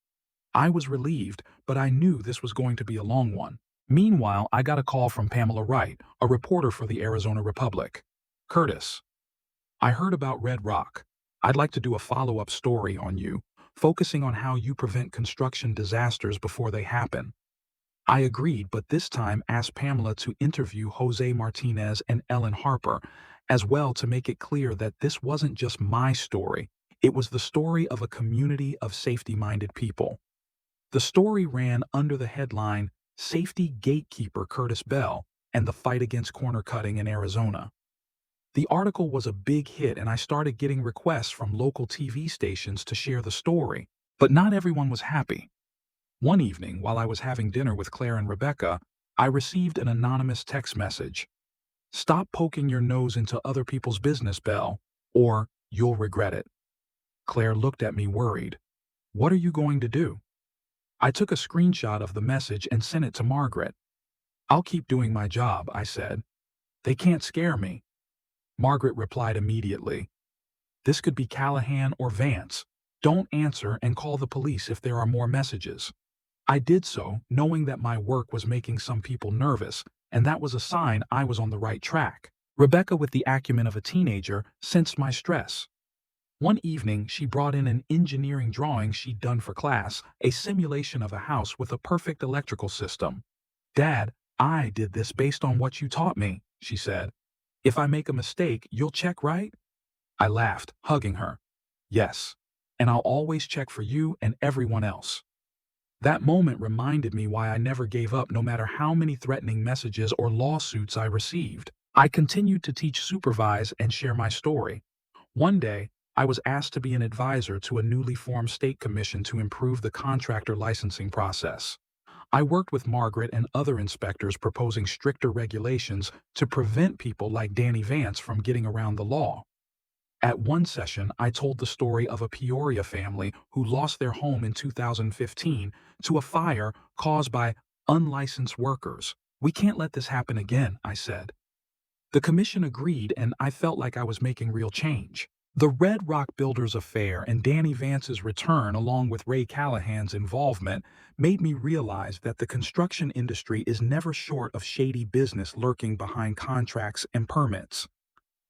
S1: I was relieved, but I knew this was going to be a long one. Meanwhile, I got a call from Pamela Wright, a reporter for the Arizona Republic. Curtis, I heard about Red Rock. I'd like to do a follow-up story on you, focusing on how you prevent construction disasters before they happen. I agreed, but this time asked Pamela to interview Jose Martinez and Ellen Harper, as well, to make it clear that this wasn't just my story. It was the story of a community of safety-minded people. The story ran under the headline, Safety Gatekeeper Curtis Bell and the Fight Against Corner Cutting in Arizona. The article was a big hit, and I started getting requests from local TV stations to share the story, but not everyone was happy. One evening, while I was having dinner with Claire and Rebecca, I received an anonymous text message. Stop poking your nose into other people's business, Bell, or you'll regret it. Claire looked at me worried. What are you going to do? I took a screenshot of the message and sent it to Margaret. I'll keep doing my job, I said. They can't scare me. Margaret replied immediately. This could be Callahan or Vance. Don't answer and call the police if there are more messages. I did so, knowing that my work was making some people nervous, and that was a sign I was on the right track. Rebecca, with the acumen of a teenager, sensed my stress. One evening, she brought in an engineering drawing she'd done for class, a simulation of a house with a perfect electrical system. Dad, I did this based on what you taught me, she said. If I make a mistake, you'll check, right? I laughed, hugging her. Yes, and I'll always check for you and everyone else. That moment reminded me why I never gave up, no matter how many threatening messages or lawsuits I received. I continued to teach, supervise, and share my story. One day, I was asked to be an advisor to a newly formed state commission to improve the contractor licensing process. I worked with Margaret and other inspectors, proposing stricter regulations to prevent people like Danny Vance from getting around the law. At one session, I told the story of a Peoria family who lost their home in 2015 to a fire caused by unlicensed workers. We can't let this happen again, I said. The commission agreed, and I felt like I was making real change. The Red Rock Builders affair and Danny Vance's return, along with Ray Callahan's involvement, made me realize that the construction industry is never short of shady business lurking behind contracts and permits.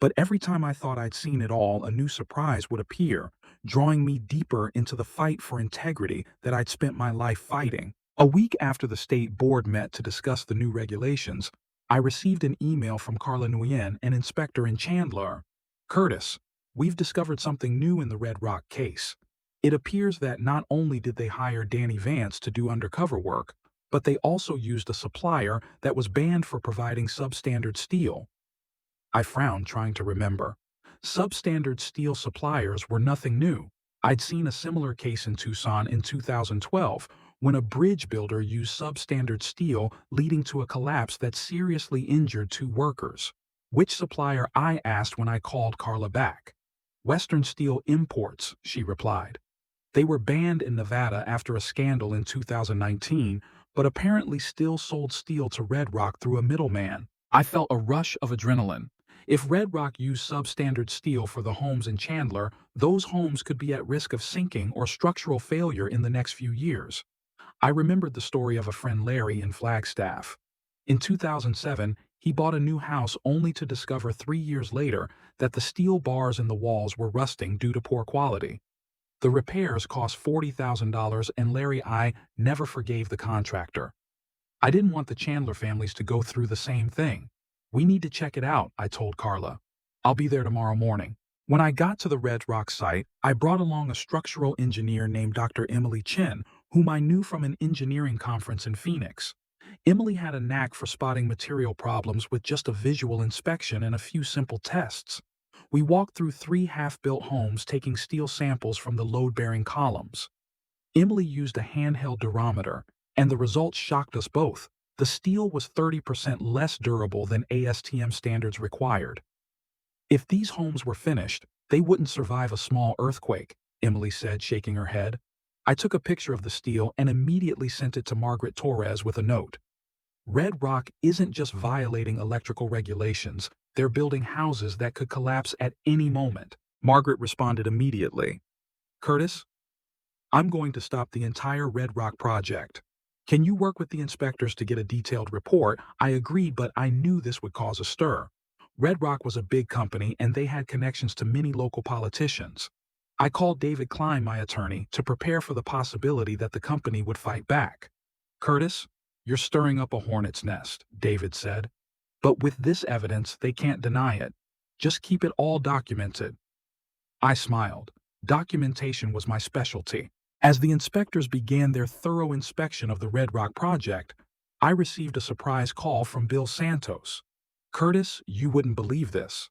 S1: But every time I thought I'd seen it all, a new surprise would appear, drawing me deeper into the fight for integrity that I'd spent my life fighting. A week after the state board met to discuss the new regulations, I received an email from Carla Nguyen, an inspector in Chandler. "Curtis, we've discovered something new in the Red Rock case. It appears that not only did they hire Danny Vance to do undercover work, but they also used a supplier that was banned for providing substandard steel." I frowned, trying to remember. Substandard steel suppliers were nothing new. I'd seen a similar case in Tucson in 2012 when a bridge builder used substandard steel, leading to a collapse that seriously injured two workers. "Which supplier?" I asked when I called Carla back. "Western Steel Imports," she replied. "They were banned in Nevada after a scandal in 2019, but apparently still sold steel to Red Rock through a middleman." I felt a rush of adrenaline. If Red Rock used substandard steel for the homes in Chandler, those homes could be at risk of sinking or structural failure in the next few years. I remembered the story of a friend, Larry, in Flagstaff. In 2007, he bought a new house only to discover 3 years later that the steel bars in the walls were rusting due to poor quality. The repairs cost $40,000, and Larry I never forgave the contractor. I didn't want the Chandler families to go through the same thing. "We need to check it out," I told Carla. "I'll be there tomorrow morning." When I got to the Red Rock site, I brought along a structural engineer named Dr. Emily Chin, whom I knew from an engineering conference in Phoenix. Emily had a knack for spotting material problems with just a visual inspection and a few simple tests. We walked through 3 half-built homes, taking steel samples from the load-bearing columns. Emily used a handheld durometer, and the results shocked us both. The steel was 30% less durable than ASTM standards required. "If these homes were finished, they wouldn't survive a small earthquake," Emily said, shaking her head. I took a picture of the steel and immediately sent it to Margaret Torres with a note. "Red Rock isn't just violating electrical regulations, they're building houses that could collapse at any moment." Margaret responded immediately. "Curtis, I'm going to stop the entire Red Rock project. Can you work with the inspectors to get a detailed report?" I agreed, but I knew this would cause a stir. Red Rock was a big company, and they had connections to many local politicians. I called David Klein, my attorney, to prepare for the possibility that the company would fight back. "Curtis, you're stirring up a hornet's nest," David said. "But with this evidence, they can't deny it. Just keep it all documented." I smiled. Documentation was my specialty. As the inspectors began their thorough inspection of the Red Rock project, I received a surprise call from Bill Santos. "Curtis, you wouldn't believe this.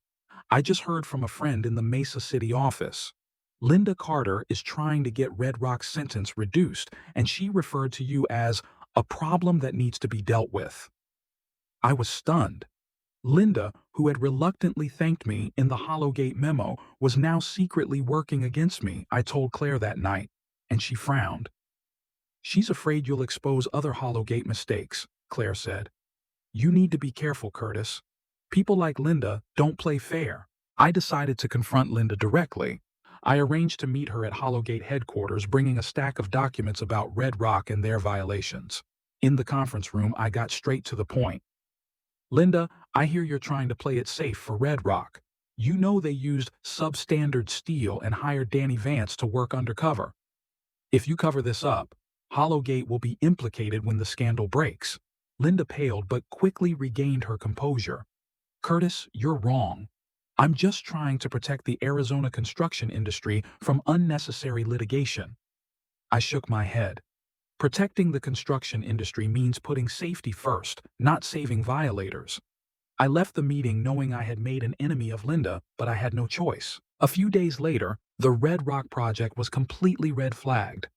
S1: I just heard from a friend in the Mesa City office. Linda Carter is trying to get Red Rock's sentence reduced, and she referred to you as a problem that needs to be dealt with." I was stunned. Linda, who had reluctantly thanked me in the Hollowgate memo, was now secretly working against me, I told Claire that night, and she frowned. "She's afraid you'll expose other Hollowgate mistakes," Claire said. "You need to be careful, Curtis. People like Linda don't play fair." I decided to confront Linda directly. I arranged to meet her at Hollowgate headquarters, bringing a stack of documents about Red Rock and their violations. In the conference room, I got straight to the point. "Linda, I hear you're trying to play it safe for Red Rock. You know they used substandard steel and hired Danny Vance to work undercover. If you cover this up, Hollowgate will be implicated when the scandal breaks." Linda paled but quickly regained her composure. "Curtis, you're wrong. I'm just trying to protect the Arizona construction industry from unnecessary litigation." I shook my head. Protecting the construction industry means putting safety first, not saving violators. I left the meeting knowing I had made an enemy of Linda, but I had no choice. A few days later, the Red Rock project was completely red-flagged.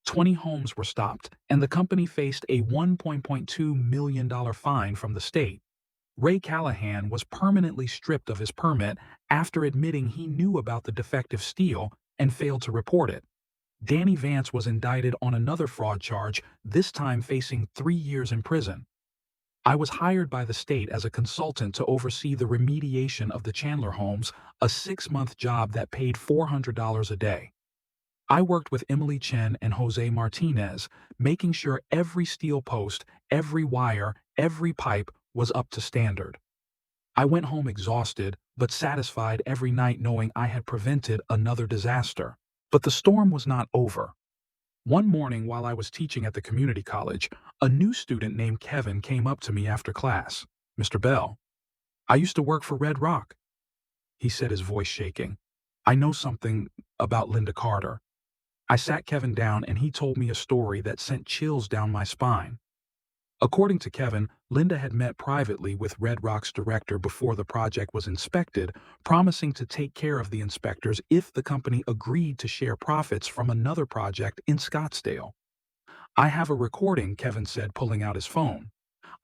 S1: 20 homes were stopped, and the company faced a $1.2 million fine from the state. Ray Callahan was permanently stripped of his permit after admitting he knew about the defective steel and failed to report it. Danny Vance was indicted on another fraud charge, this time facing 3 years in prison. I was hired by the state as a consultant to oversee the remediation of the Chandler homes, a 6-month job that paid $400 a day. I worked with Emily Chen and Jose Martinez, making sure every steel post, every wire, every pipe was up to standard. I went home exhausted, but satisfied every night knowing I had prevented another disaster. But the storm was not over. One morning while I was teaching at the community college, a new student named Kevin came up to me after class. "Mr. Bell, I used to work for Red Rock," he said, his voice shaking. "I know something about Linda Carter." I sat Kevin down and he told me a story that sent chills down my spine. According to Kevin, Linda had met privately with Red Rock's director before the project was inspected, promising to take care of the inspectors if the company agreed to share profits from another project in Scottsdale. "I have a recording," Kevin said, pulling out his phone.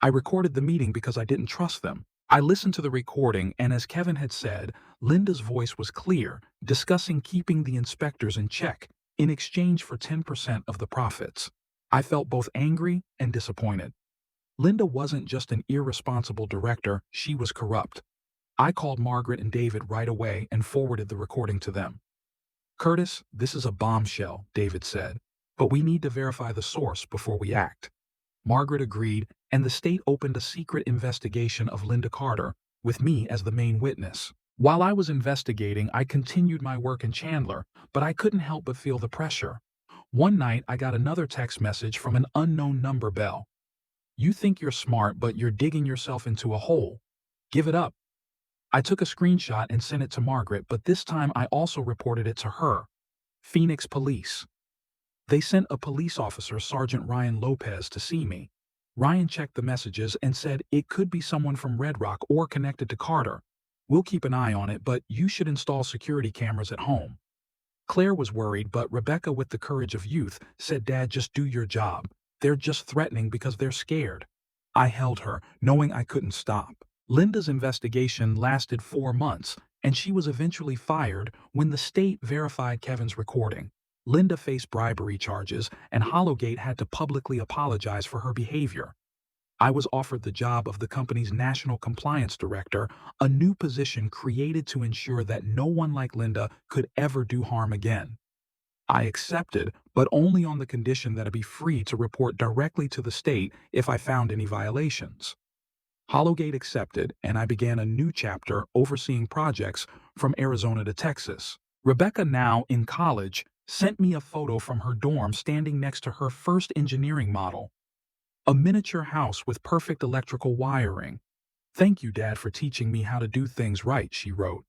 S1: "I recorded the meeting because I didn't trust them." I listened to the recording, and as Kevin had said, Linda's voice was clear, discussing keeping the inspectors in check in exchange for 10% of the profits. I felt both angry and disappointed. Linda wasn't just an irresponsible director, she was corrupt. I called Margaret and David right away and forwarded the recording to them. "Curtis, this is a bombshell," David said, "but we need to verify the source before we act." Margaret agreed, and the state opened a secret investigation of Linda Carter, with me as the main witness. While I was investigating, I continued my work in Chandler, but I couldn't help but feel the pressure. One night, I got another text message from an unknown number. "Bell, you think you're smart, but you're digging yourself into a hole. Give it up." I took a screenshot and sent it to Margaret, but this time I also reported it to her. Phoenix Police. They sent a police officer, Sergeant Ryan Lopez, to see me. Ryan checked the messages and said it could be someone from Red Rock or connected to Carter. "We'll keep an eye on it, but you should install security cameras at home." Claire was worried, but Rebecca, with the courage of youth, said, "Dad, just do your job. They're just threatening because they're scared." I held her, knowing I couldn't stop. Linda's investigation lasted 4 months, and she was eventually fired when the state verified Kevin's recording. Linda faced bribery charges, and Hollowgate had to publicly apologize for her behavior. I was offered the job of the company's national compliance director, a new position created to ensure that no one like Linda could ever do harm again. I accepted, but only on the condition that I be free to report directly to the state if I found any violations. Hollowgate accepted, and I began a new chapter overseeing projects from Arizona to Texas. Rebecca, now in college, sent me a photo from her dorm standing next to her first engineering model. A miniature house with perfect electrical wiring. "Thank you, Dad, for teaching me how to do things right," she wrote.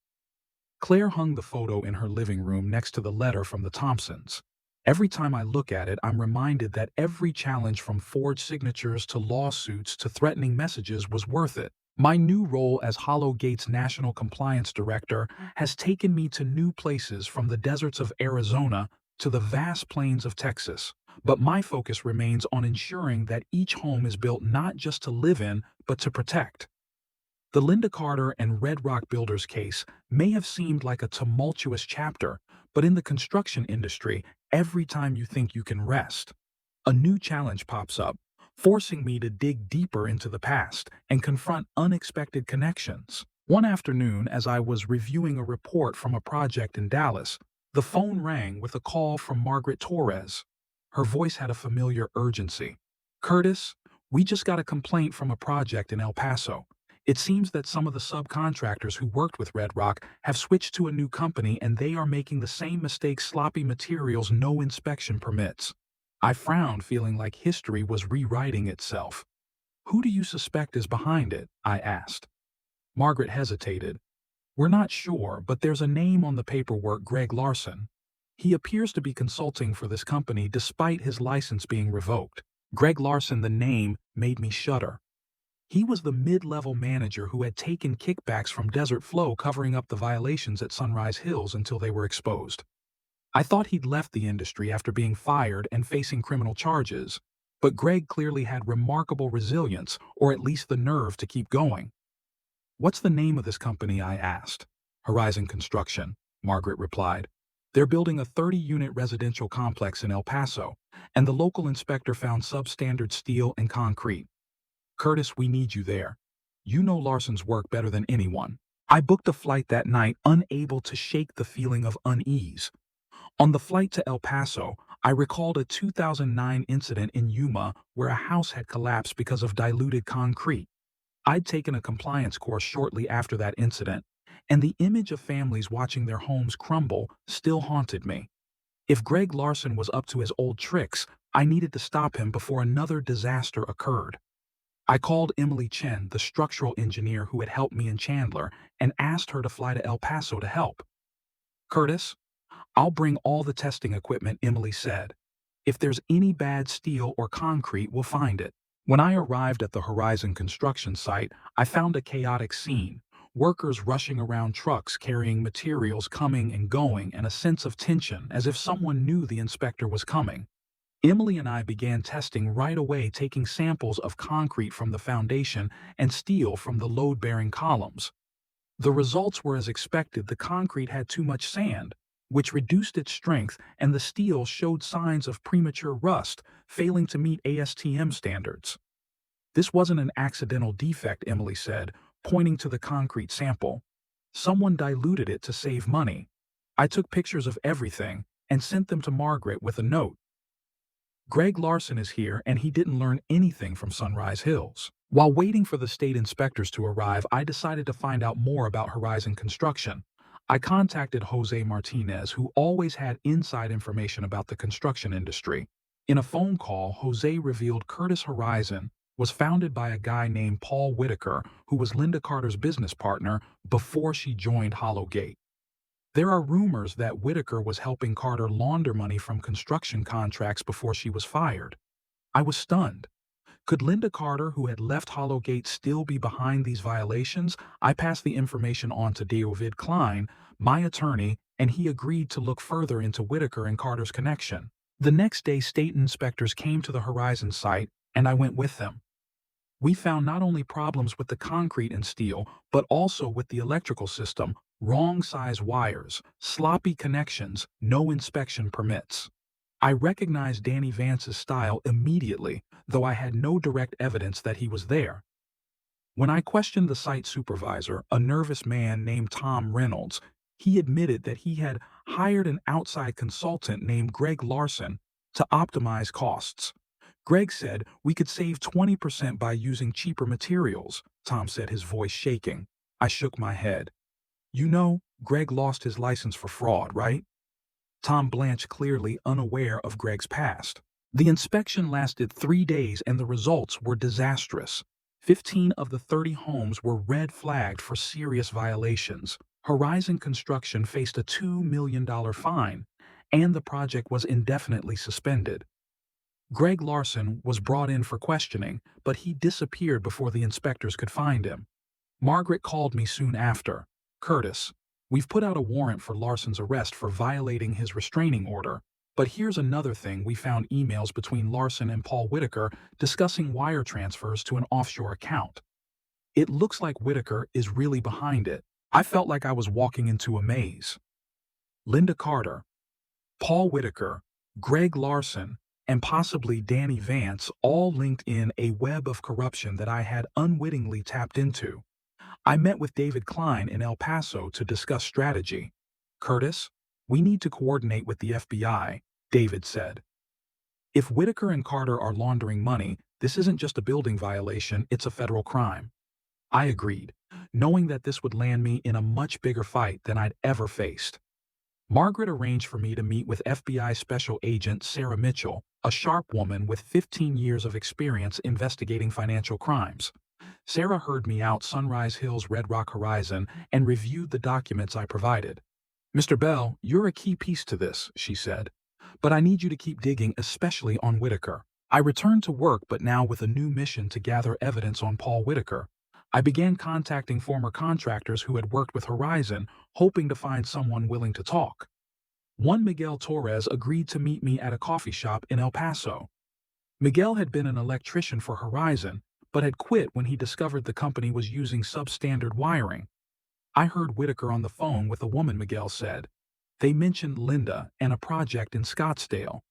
S1: Claire hung the photo in her living room next to the letter from the Thompsons. Every time I look at it, I'm reminded that every challenge, from forged signatures to lawsuits to threatening messages, was worth it. My new role as Hollowgate's National Compliance Director has taken me to new places, from the deserts of Arizona to the vast plains of Texas. But my focus remains on ensuring that each home is built not just to live in, but to protect. The Linda Carter and Red Rock Builders case may have seemed like a tumultuous chapter, but in the construction industry, every time you think you can rest, a new challenge pops up, forcing me to dig deeper into the past and confront unexpected connections. One afternoon, as I was reviewing a report from a project in Dallas, the phone rang with a call from Margaret Torres. Her voice had a familiar urgency. "Curtis, we just got a complaint from a project in El Paso. It seems that some of the subcontractors who worked with Red Rock have switched to a new company, and they are making the same mistakes: sloppy materials, no inspection permits." I frowned, feeling like history was rewriting itself. "Who do you suspect is behind it?" I asked. Margaret hesitated. "We're not sure, but there's a name on the paperwork: Greg Larson. He appears to be consulting for this company despite his license being revoked." Greg Larson, the name, made me shudder. He was the mid-level manager who had taken kickbacks from Desert Flow, covering up the violations at Sunrise Hills until they were exposed. I thought he'd left the industry after being fired and facing criminal charges, but Greg clearly had remarkable resilience, or at least the nerve to keep going. "What's the name of this company?" I asked. "Horizon Construction," Margaret replied. "They're building a 30-unit residential complex in El Paso, and the local inspector found substandard steel and concrete." Curtis, we need you there. You know Larson's work better than anyone. I booked a flight that night, unable to shake the feeling of unease. On the flight to El Paso, I recalled a 2009 incident in Yuma where a house had collapsed because of diluted concrete. I'd taken a compliance course shortly after that incident, and the image of families watching their homes crumble still haunted me. If Greg Larson was up to his old tricks, I needed to stop him before another disaster occurred. I called Emily Chen, the structural engineer who had helped me in Chandler, and asked her to fly to El Paso to help. Curtis, I'll bring all the testing equipment, Emily said. If there's any bad steel or concrete, we'll find it. When I arrived at the Horizon construction site, I found a chaotic scene. Workers rushing around trucks carrying materials coming and going, and a sense of tension as if someone knew the inspector was coming. Emily and I began testing right away, taking samples of concrete from the foundation and steel from the load-bearing columns. The results were as expected. The concrete had too much sand, which reduced its strength, and the steel showed signs of premature rust, failing to meet ASTM standards. This wasn't an accidental defect, Emily said, pointing to the concrete sample. Someone diluted it to save money. I took pictures of everything and sent them to Margaret with a note. Greg Larson is here, and he didn't learn anything from Sunrise Hills. While waiting for the state inspectors to arrive, I decided to find out more about Horizon Construction. I contacted Jose Martinez, who always had inside information about the construction industry. In a phone call, Jose revealed Curtis Horizon was founded by a guy named Paul Whitaker, who was Linda Carter's business partner before she joined Hollowgate. There are rumors that Whitaker was helping Carter launder money from construction contracts before she was fired. I was stunned. Could Linda Carter, who had left Hollowgate, still be behind these violations? I passed the information on to David Klein, my attorney, and he agreed to look further into Whitaker and Carter's connection. The next day, state inspectors came to the Horizon site, and I went with them. We found not only problems with the concrete and steel, but also with the electrical system: wrong size wires, sloppy connections, no inspection permits. I recognized Danny Vance's style immediately, though I had no direct evidence that he was there. When I questioned the site supervisor, a nervous man named Tom Reynolds, he admitted that he had hired an outside consultant named Greg Larson to optimize costs. Greg said we could save 20% by using cheaper materials, Tom said, his voice shaking. I shook my head. You know, Greg lost his license for fraud, right? Tom blanched, clearly unaware of Greg's past. The inspection lasted 3 days and the results were disastrous. 15 of the 30 homes were red flagged for serious violations. Horizon Construction faced a $2 million fine, and the project was indefinitely suspended. Greg Larson was brought in for questioning, but he disappeared before the inspectors could find him. Margaret called me soon after. Curtis, we've put out a warrant for Larson's arrest for violating his restraining order. But here's another thing: we found emails between Larson and Paul Whitaker discussing wire transfers to an offshore account. It looks like Whitaker is really behind it. I felt like I was walking into a maze. Linda Carter, Paul Whitaker, Greg Larson, and possibly Danny Vance, all linked in a web of corruption that I had unwittingly tapped into. I met with David Klein in El Paso to discuss strategy. Curtis, we need to coordinate with the FBI, David said. If Whitaker and Carter are laundering money, this isn't just a building violation, it's a federal crime. I agreed, knowing that this would land me in a much bigger fight than I'd ever faced. Margaret arranged for me to meet with FBI Special Agent Sarah Mitchell, a sharp woman with 15 years of experience investigating financial crimes. Sarah heard me out Sunrise Hills Red Rock Horizon and reviewed the documents I provided. Mr. Bell, you're a key piece to this, she said. But I need you to keep digging, especially on Whitaker. I returned to work, but now with a new mission to gather evidence on Paul Whitaker. I began contacting former contractors who had worked with Horizon, hoping to find someone willing to talk. One Miguel Torres agreed to meet me at a coffee shop in El Paso. Miguel had been an electrician for Horizon, but had quit when he discovered the company was using substandard wiring. I heard Whitaker on the phone with a woman, Miguel said. They mentioned Linda and a project in Scottsdale.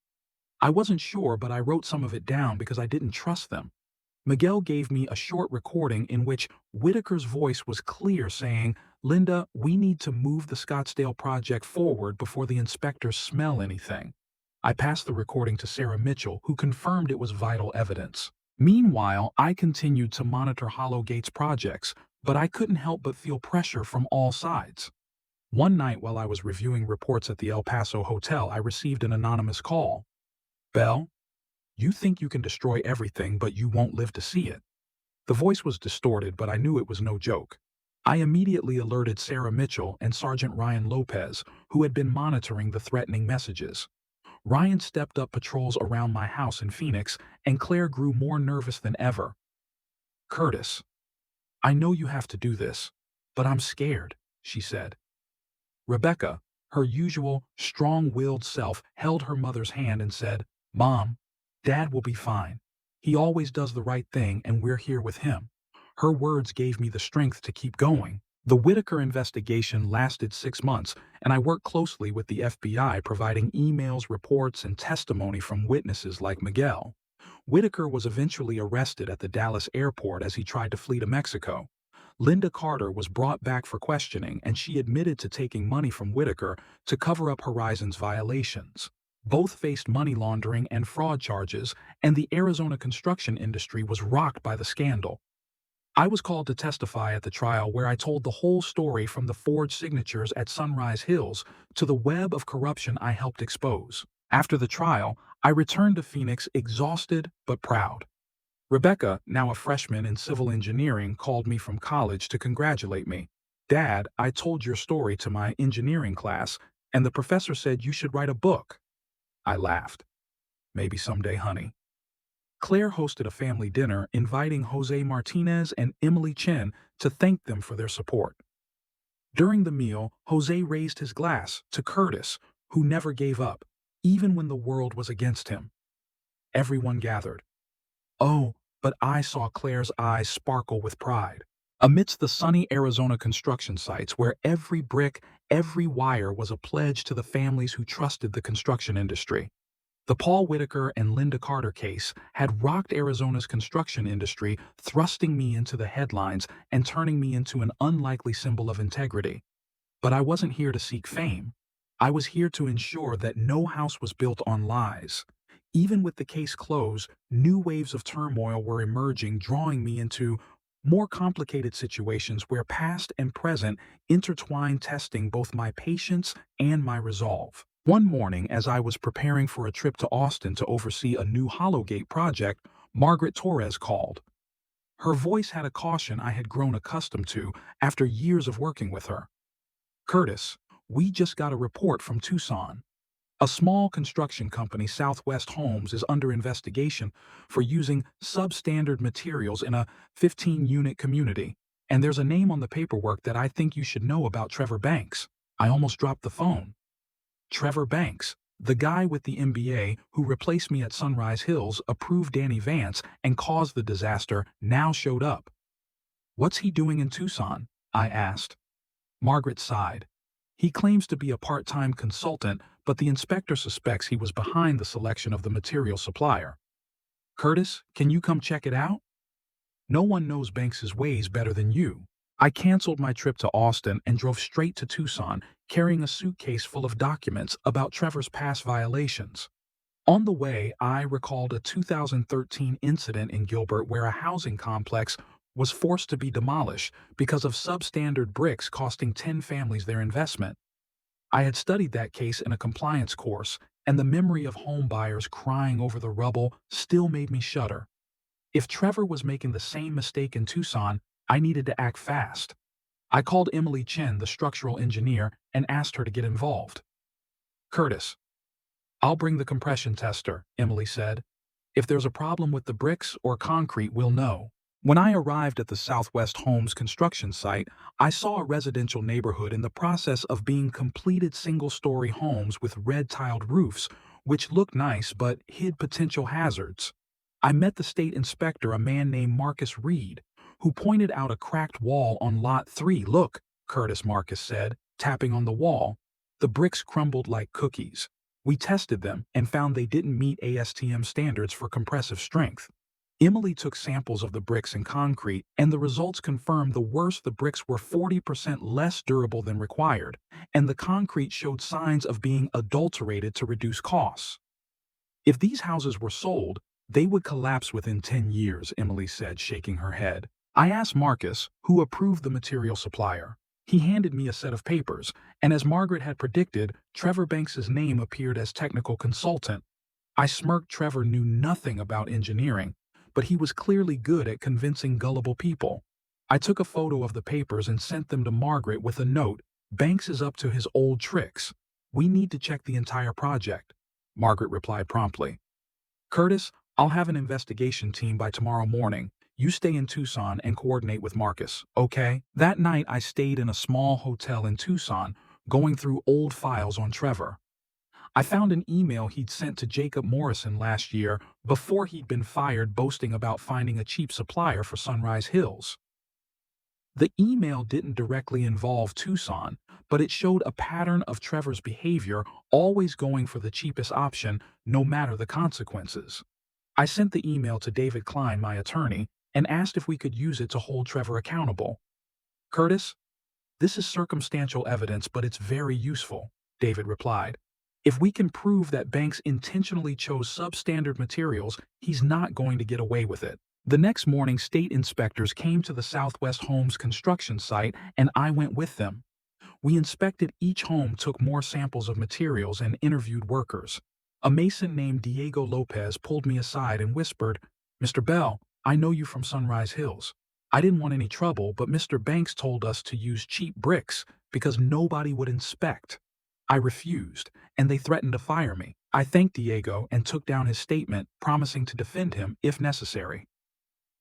S1: I wasn't sure, but I wrote some of it down because I didn't trust them. Miguel gave me a short recording in which Whitaker's voice was clear, saying, "Linda, we need to move the Scottsdale project forward before the inspectors smell anything." I passed the recording to Sarah Mitchell, who confirmed it was vital evidence. Meanwhile, I continued to monitor Hollowgate's projects, but I couldn't help but feel pressure from all sides. One night while I was reviewing reports at the El Paso hotel, I received an anonymous call. "Bell, you think you can destroy everything, but you won't live to see it." The voice was distorted, but I knew it was no joke. I immediately alerted Sarah Mitchell and Sergeant Ryan Lopez, who had been monitoring the threatening messages. Ryan stepped up patrols around my house in Phoenix, and Claire grew more nervous than ever. "Curtis, I know you have to do this, but I'm scared," she said. Rebecca, her usual strong-willed self, held her mother's hand and said, "Mom, Dad will be fine. He always does the right thing, and we're here with him." Her words gave me the strength to keep going. The Whitaker investigation lasted 6 months, and I worked closely with the FBI, providing emails, reports, and testimony from witnesses like Miguel. Whitaker was eventually arrested at the Dallas airport as he tried to flee to Mexico. Linda Carter was brought back for questioning, and she admitted to taking money from Whitaker to cover up Horizon's violations. Both faced money laundering and fraud charges, and the Arizona construction industry was rocked by the scandal. I was called to testify at the trial, where I told the whole story, from the forged signatures at Sunrise Hills to the web of corruption I helped expose. After the trial, I returned to Phoenix exhausted but proud. Rebecca, now a freshman in civil engineering, called me from college to congratulate me. "Dad, I told your story to my engineering class, and the professor said you should write a book." I laughed. "Maybe someday, honey." Claire hosted a family dinner, inviting Jose Martinez and Emily Chen to thank them for their support. During the meal, Jose raised his glass to Curtis, who never gave up, even when the world was against him. Everyone gathered. Oh, but I saw Claire's eyes sparkle with pride. Amidst the sunny Arizona construction sites, where every brick, every wire was a pledge to the families who trusted the construction industry. The Paul Whitaker and Linda Carter case had rocked Arizona's construction industry, thrusting me into the headlines and turning me into an unlikely symbol of integrity. But I wasn't here to seek fame. I was here to ensure that no house was built on lies. Even with the case closed, new waves of turmoil were emerging, drawing me into more complicated situations where past and present intertwined, testing both my patience and my resolve. One morning, as I was preparing for a trip to Austin to oversee a new Hollowgate project, Margaret Torres called. Her voice had a caution I had grown accustomed to after years of working with her. "Curtis, we just got a report from Tucson. A small construction company, Southwest Homes, is under investigation for using substandard materials in a 15-unit community. And there's a name on the paperwork that I think you should know about: Trevor Banks." I almost dropped the phone. Trevor Banks, the guy with the MBA who replaced me at Sunrise Hills, approved Danny Vance, and caused the disaster, now showed up. "What's he doing in Tucson?" I asked. Margaret sighed. "He claims to be a part-time consultant, but the inspector suspects he was behind the selection of the material supplier." "Curtis, can you come check it out?" "No one knows Banks's ways better than you." I canceled my trip to Austin and drove straight to Tucson, carrying a suitcase full of documents about Trevor's past violations. On the way, I recalled a 2013 incident in Gilbert where a housing complex was forced to be demolished because of substandard bricks, costing 10 families their investment. I had studied that case in a compliance course, and the memory of home buyers crying over the rubble still made me shudder. If Trevor was making the same mistake in Tucson, I needed to act fast. I called Emily Chen, the structural engineer, and asked her to get involved. "Curtis, I'll bring the compression tester," Emily said. "If there's a problem with the bricks or concrete, we'll know." When I arrived at the Southwest Homes construction site, I saw a residential neighborhood in the process of being completed, single-story homes with red-tiled roofs, which looked nice but hid potential hazards. I met the state inspector, a man named Marcus Reed, who pointed out a cracked wall on Lot 3. "Look, Curtis," Marcus said, tapping on the wall. "The bricks crumbled like cookies. We tested them and found they didn't meet ASTM standards for compressive strength." Emily took samples of the bricks and concrete, and the results confirmed the worst. The bricks were 40% less durable than required, and the concrete showed signs of being adulterated to reduce costs. If these houses were sold, they would collapse within 10 years, Emily said, shaking her head. I asked Marcus, who approved the material supplier. He handed me a set of papers, and as Margaret had predicted, Trevor Banks's name appeared as technical consultant. I smirked. Trevor knew nothing about engineering, but he was clearly good at convincing gullible people. I took a photo of the papers and sent them to Margaret with a note. Banks is up to his old tricks. We need to check the entire project. Margaret replied promptly. Curtis, I'll have an investigation team by tomorrow morning. You stay in Tucson and coordinate with Marcus, okay? That night I stayed in a small hotel in Tucson, going through old files on Trevor. I found an email he'd sent to Jacob Morrison last year before he'd been fired, boasting about finding a cheap supplier for Sunrise Hills. The email didn't directly involve Tucson, but it showed a pattern of Trevor's behavior, always going for the cheapest option, no matter the consequences. I sent the email to David Klein, my attorney, and asked if we could use it to hold Trevor accountable. Curtis, this is circumstantial evidence, but it's very useful, David replied. If we can prove that Banks intentionally chose substandard materials, he's not going to get away with it. The next morning, state inspectors came to the Southwest Homes construction site, and I went with them. We inspected each home, took more samples of materials, and interviewed workers. A mason named Diego Lopez pulled me aside and whispered, Mr. Bell, I know you from Sunrise Hills. I didn't want any trouble, but Mr. Banks told us to use cheap bricks because nobody would inspect. I refused, and they threatened to fire me. I thanked Diego and took down his statement, promising to defend him if necessary.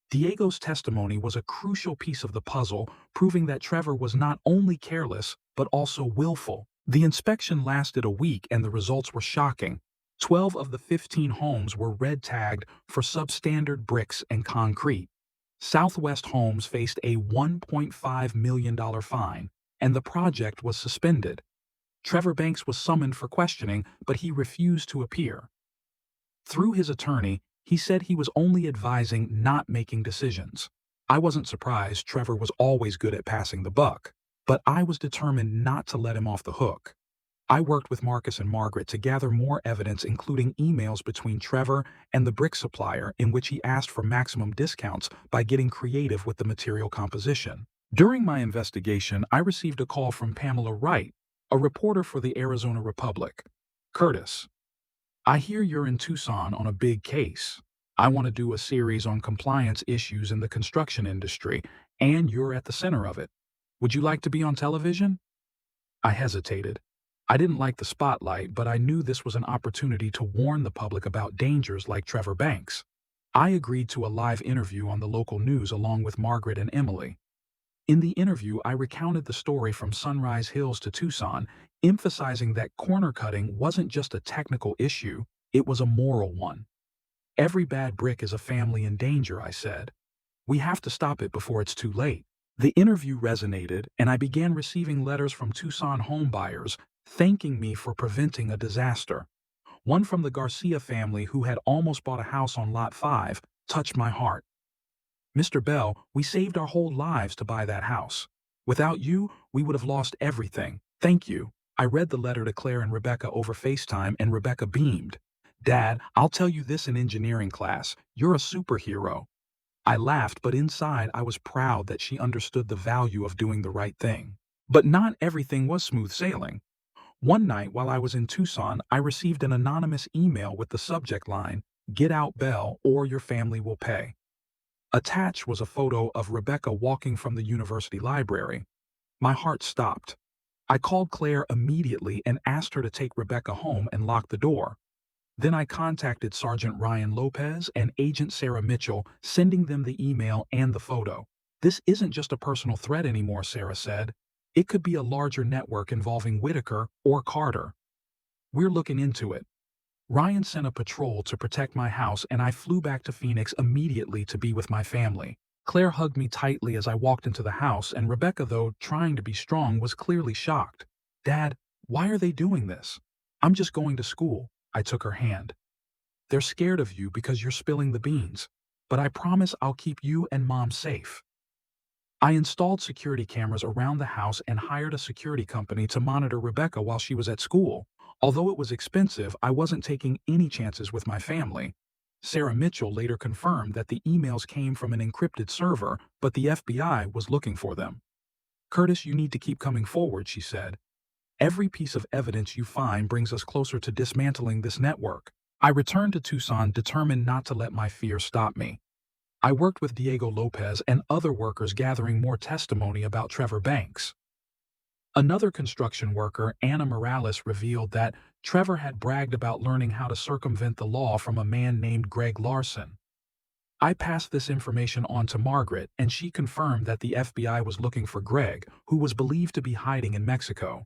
S1: Diego's testimony was a crucial piece of the puzzle, proving that Trevor was not only careless, but also willful. The inspection lasted a week and the results were shocking. 12 of the 15 homes were red-tagged for substandard bricks and concrete. Southwest Homes faced a $1.5 million fine, and the project was suspended. Trevor Banks was summoned for questioning, but he refused to appear. Through his attorney, he said he was only advising, not making decisions. I wasn't surprised. Trevor was always good at passing the buck, but I was determined not to let him off the hook. I worked with Marcus and Margaret to gather more evidence, including emails between Trevor and the brick supplier in which he asked for maximum discounts by getting creative with the material composition. During my investigation, I received a call from Pamela Wright, a reporter for the Arizona Republic. Curtis, I hear you're in Tucson on a big case. I want to do a series on compliance issues in the construction industry, and you're at the center of it. Would you like to be on television? I hesitated. I didn't like the spotlight, but I knew this was an opportunity to warn the public about dangers like Trevor Banks. I agreed to a live interview on the local news along with Margaret and Emily. In the interview, I recounted the story from Sunrise Hills to Tucson, emphasizing that corner cutting wasn't just a technical issue, it was a moral one. Every bad brick is a family in danger, I said. We have to stop it before it's too late. The interview resonated, and I began receiving letters from Tucson homebuyers thanking me for preventing a disaster. One from the Garcia family, who had almost bought a house on Lot 5, touched my heart. Mr. Bell, we saved our whole lives to buy that house. Without you, we would have lost everything. Thank you. I read the letter to Claire and Rebecca over FaceTime, and Rebecca beamed. Dad, I'll tell you this in engineering class. You're a superhero. I laughed, but inside I was proud that she understood the value of doing the right thing. But not everything was smooth sailing. One night while I was in Tucson, I received an anonymous email with the subject line, "Get out, Bell, or your family will pay." Attached was a photo of Rebecca walking from the university library. My heart stopped. I called Claire immediately and asked her to take Rebecca home and lock the door. Then I contacted Sergeant Ryan Lopez and Agent Sarah Mitchell, sending them the email and the photo. This isn't just a personal threat anymore, Sarah said. It could be a larger network involving Whitaker or Carter. We're looking into it. Ryan sent a patrol to protect my house, and I flew back to Phoenix immediately to be with my family. Claire hugged me tightly as I walked into the house, and Rebecca, though trying to be strong, was clearly shocked. Dad, why are they doing this? I'm just going to school. I took her hand. They're scared of you because you're spilling the beans. but I promise I'll keep you and Mom safe. I installed security cameras around the house and hired a security company to monitor Rebecca while she was at school. Although it was expensive, I wasn't taking any chances with my family. Sarah Mitchell later confirmed that the emails came from an encrypted server, but the FBI was looking for them. "Curtis, you need to keep coming forward," she said. "Every piece of evidence you find brings us closer to dismantling this network." I returned to Tucson determined not to let my fear stop me. I worked with Diego Lopez and other workers gathering more testimony about Trevor Banks. Another construction worker, Anna Morales, revealed that Trevor had bragged about learning how to circumvent the law from a man named Greg Larson. I passed this information on to Margaret, and she confirmed that the FBI was looking for Greg, who was believed to be hiding in Mexico.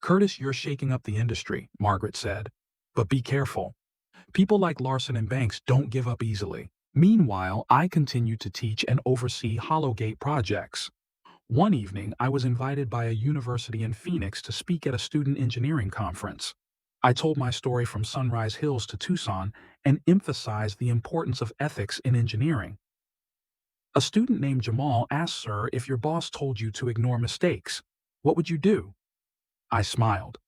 S1: "Curtis, you're shaking up the industry," Margaret said. "But be careful. People like Larson and Banks don't give up easily." Meanwhile, I continued to teach and oversee Hollowgate projects. One evening, I was invited by a university in Phoenix to speak at a student engineering conference. I told my story from Sunrise Hills to Tucson and emphasized the importance of ethics in engineering. A student named Jamal asked, "Sir, if your boss told you to ignore mistakes, what would you do?" I smiled.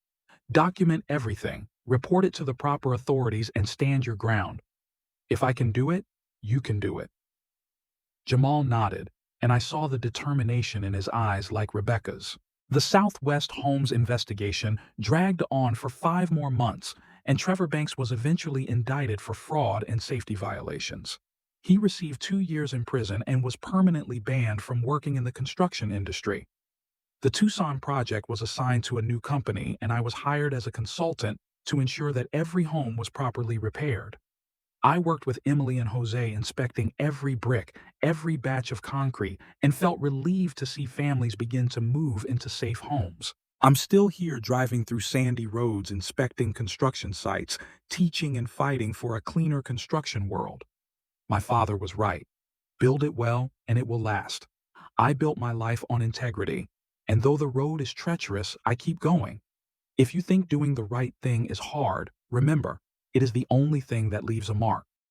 S1: "Document everything, report it to the proper authorities, and stand your ground. If I can do it, you can do it." Jamal nodded, and I saw the determination in his eyes like Rebecca's. The Southwest Homes investigation dragged on for 5 more months, and Trevor Banks was eventually indicted for fraud and safety violations. He received 2 years in prison and was permanently banned from working in the construction industry. The Tucson project was assigned to a new company, and I was hired as a consultant to ensure that every home was properly repaired. I worked with Emily and Jose inspecting every brick, every batch of concrete, and felt relieved to see families begin to move into safe homes. I'm still here driving through sandy roads, inspecting construction sites, teaching and fighting for a cleaner construction world. My father was right. Build it well, and it will last. I built my life on integrity, and though the road is treacherous, I keep going. If you think doing the right thing is hard, remember, it is the only thing that leaves a mark.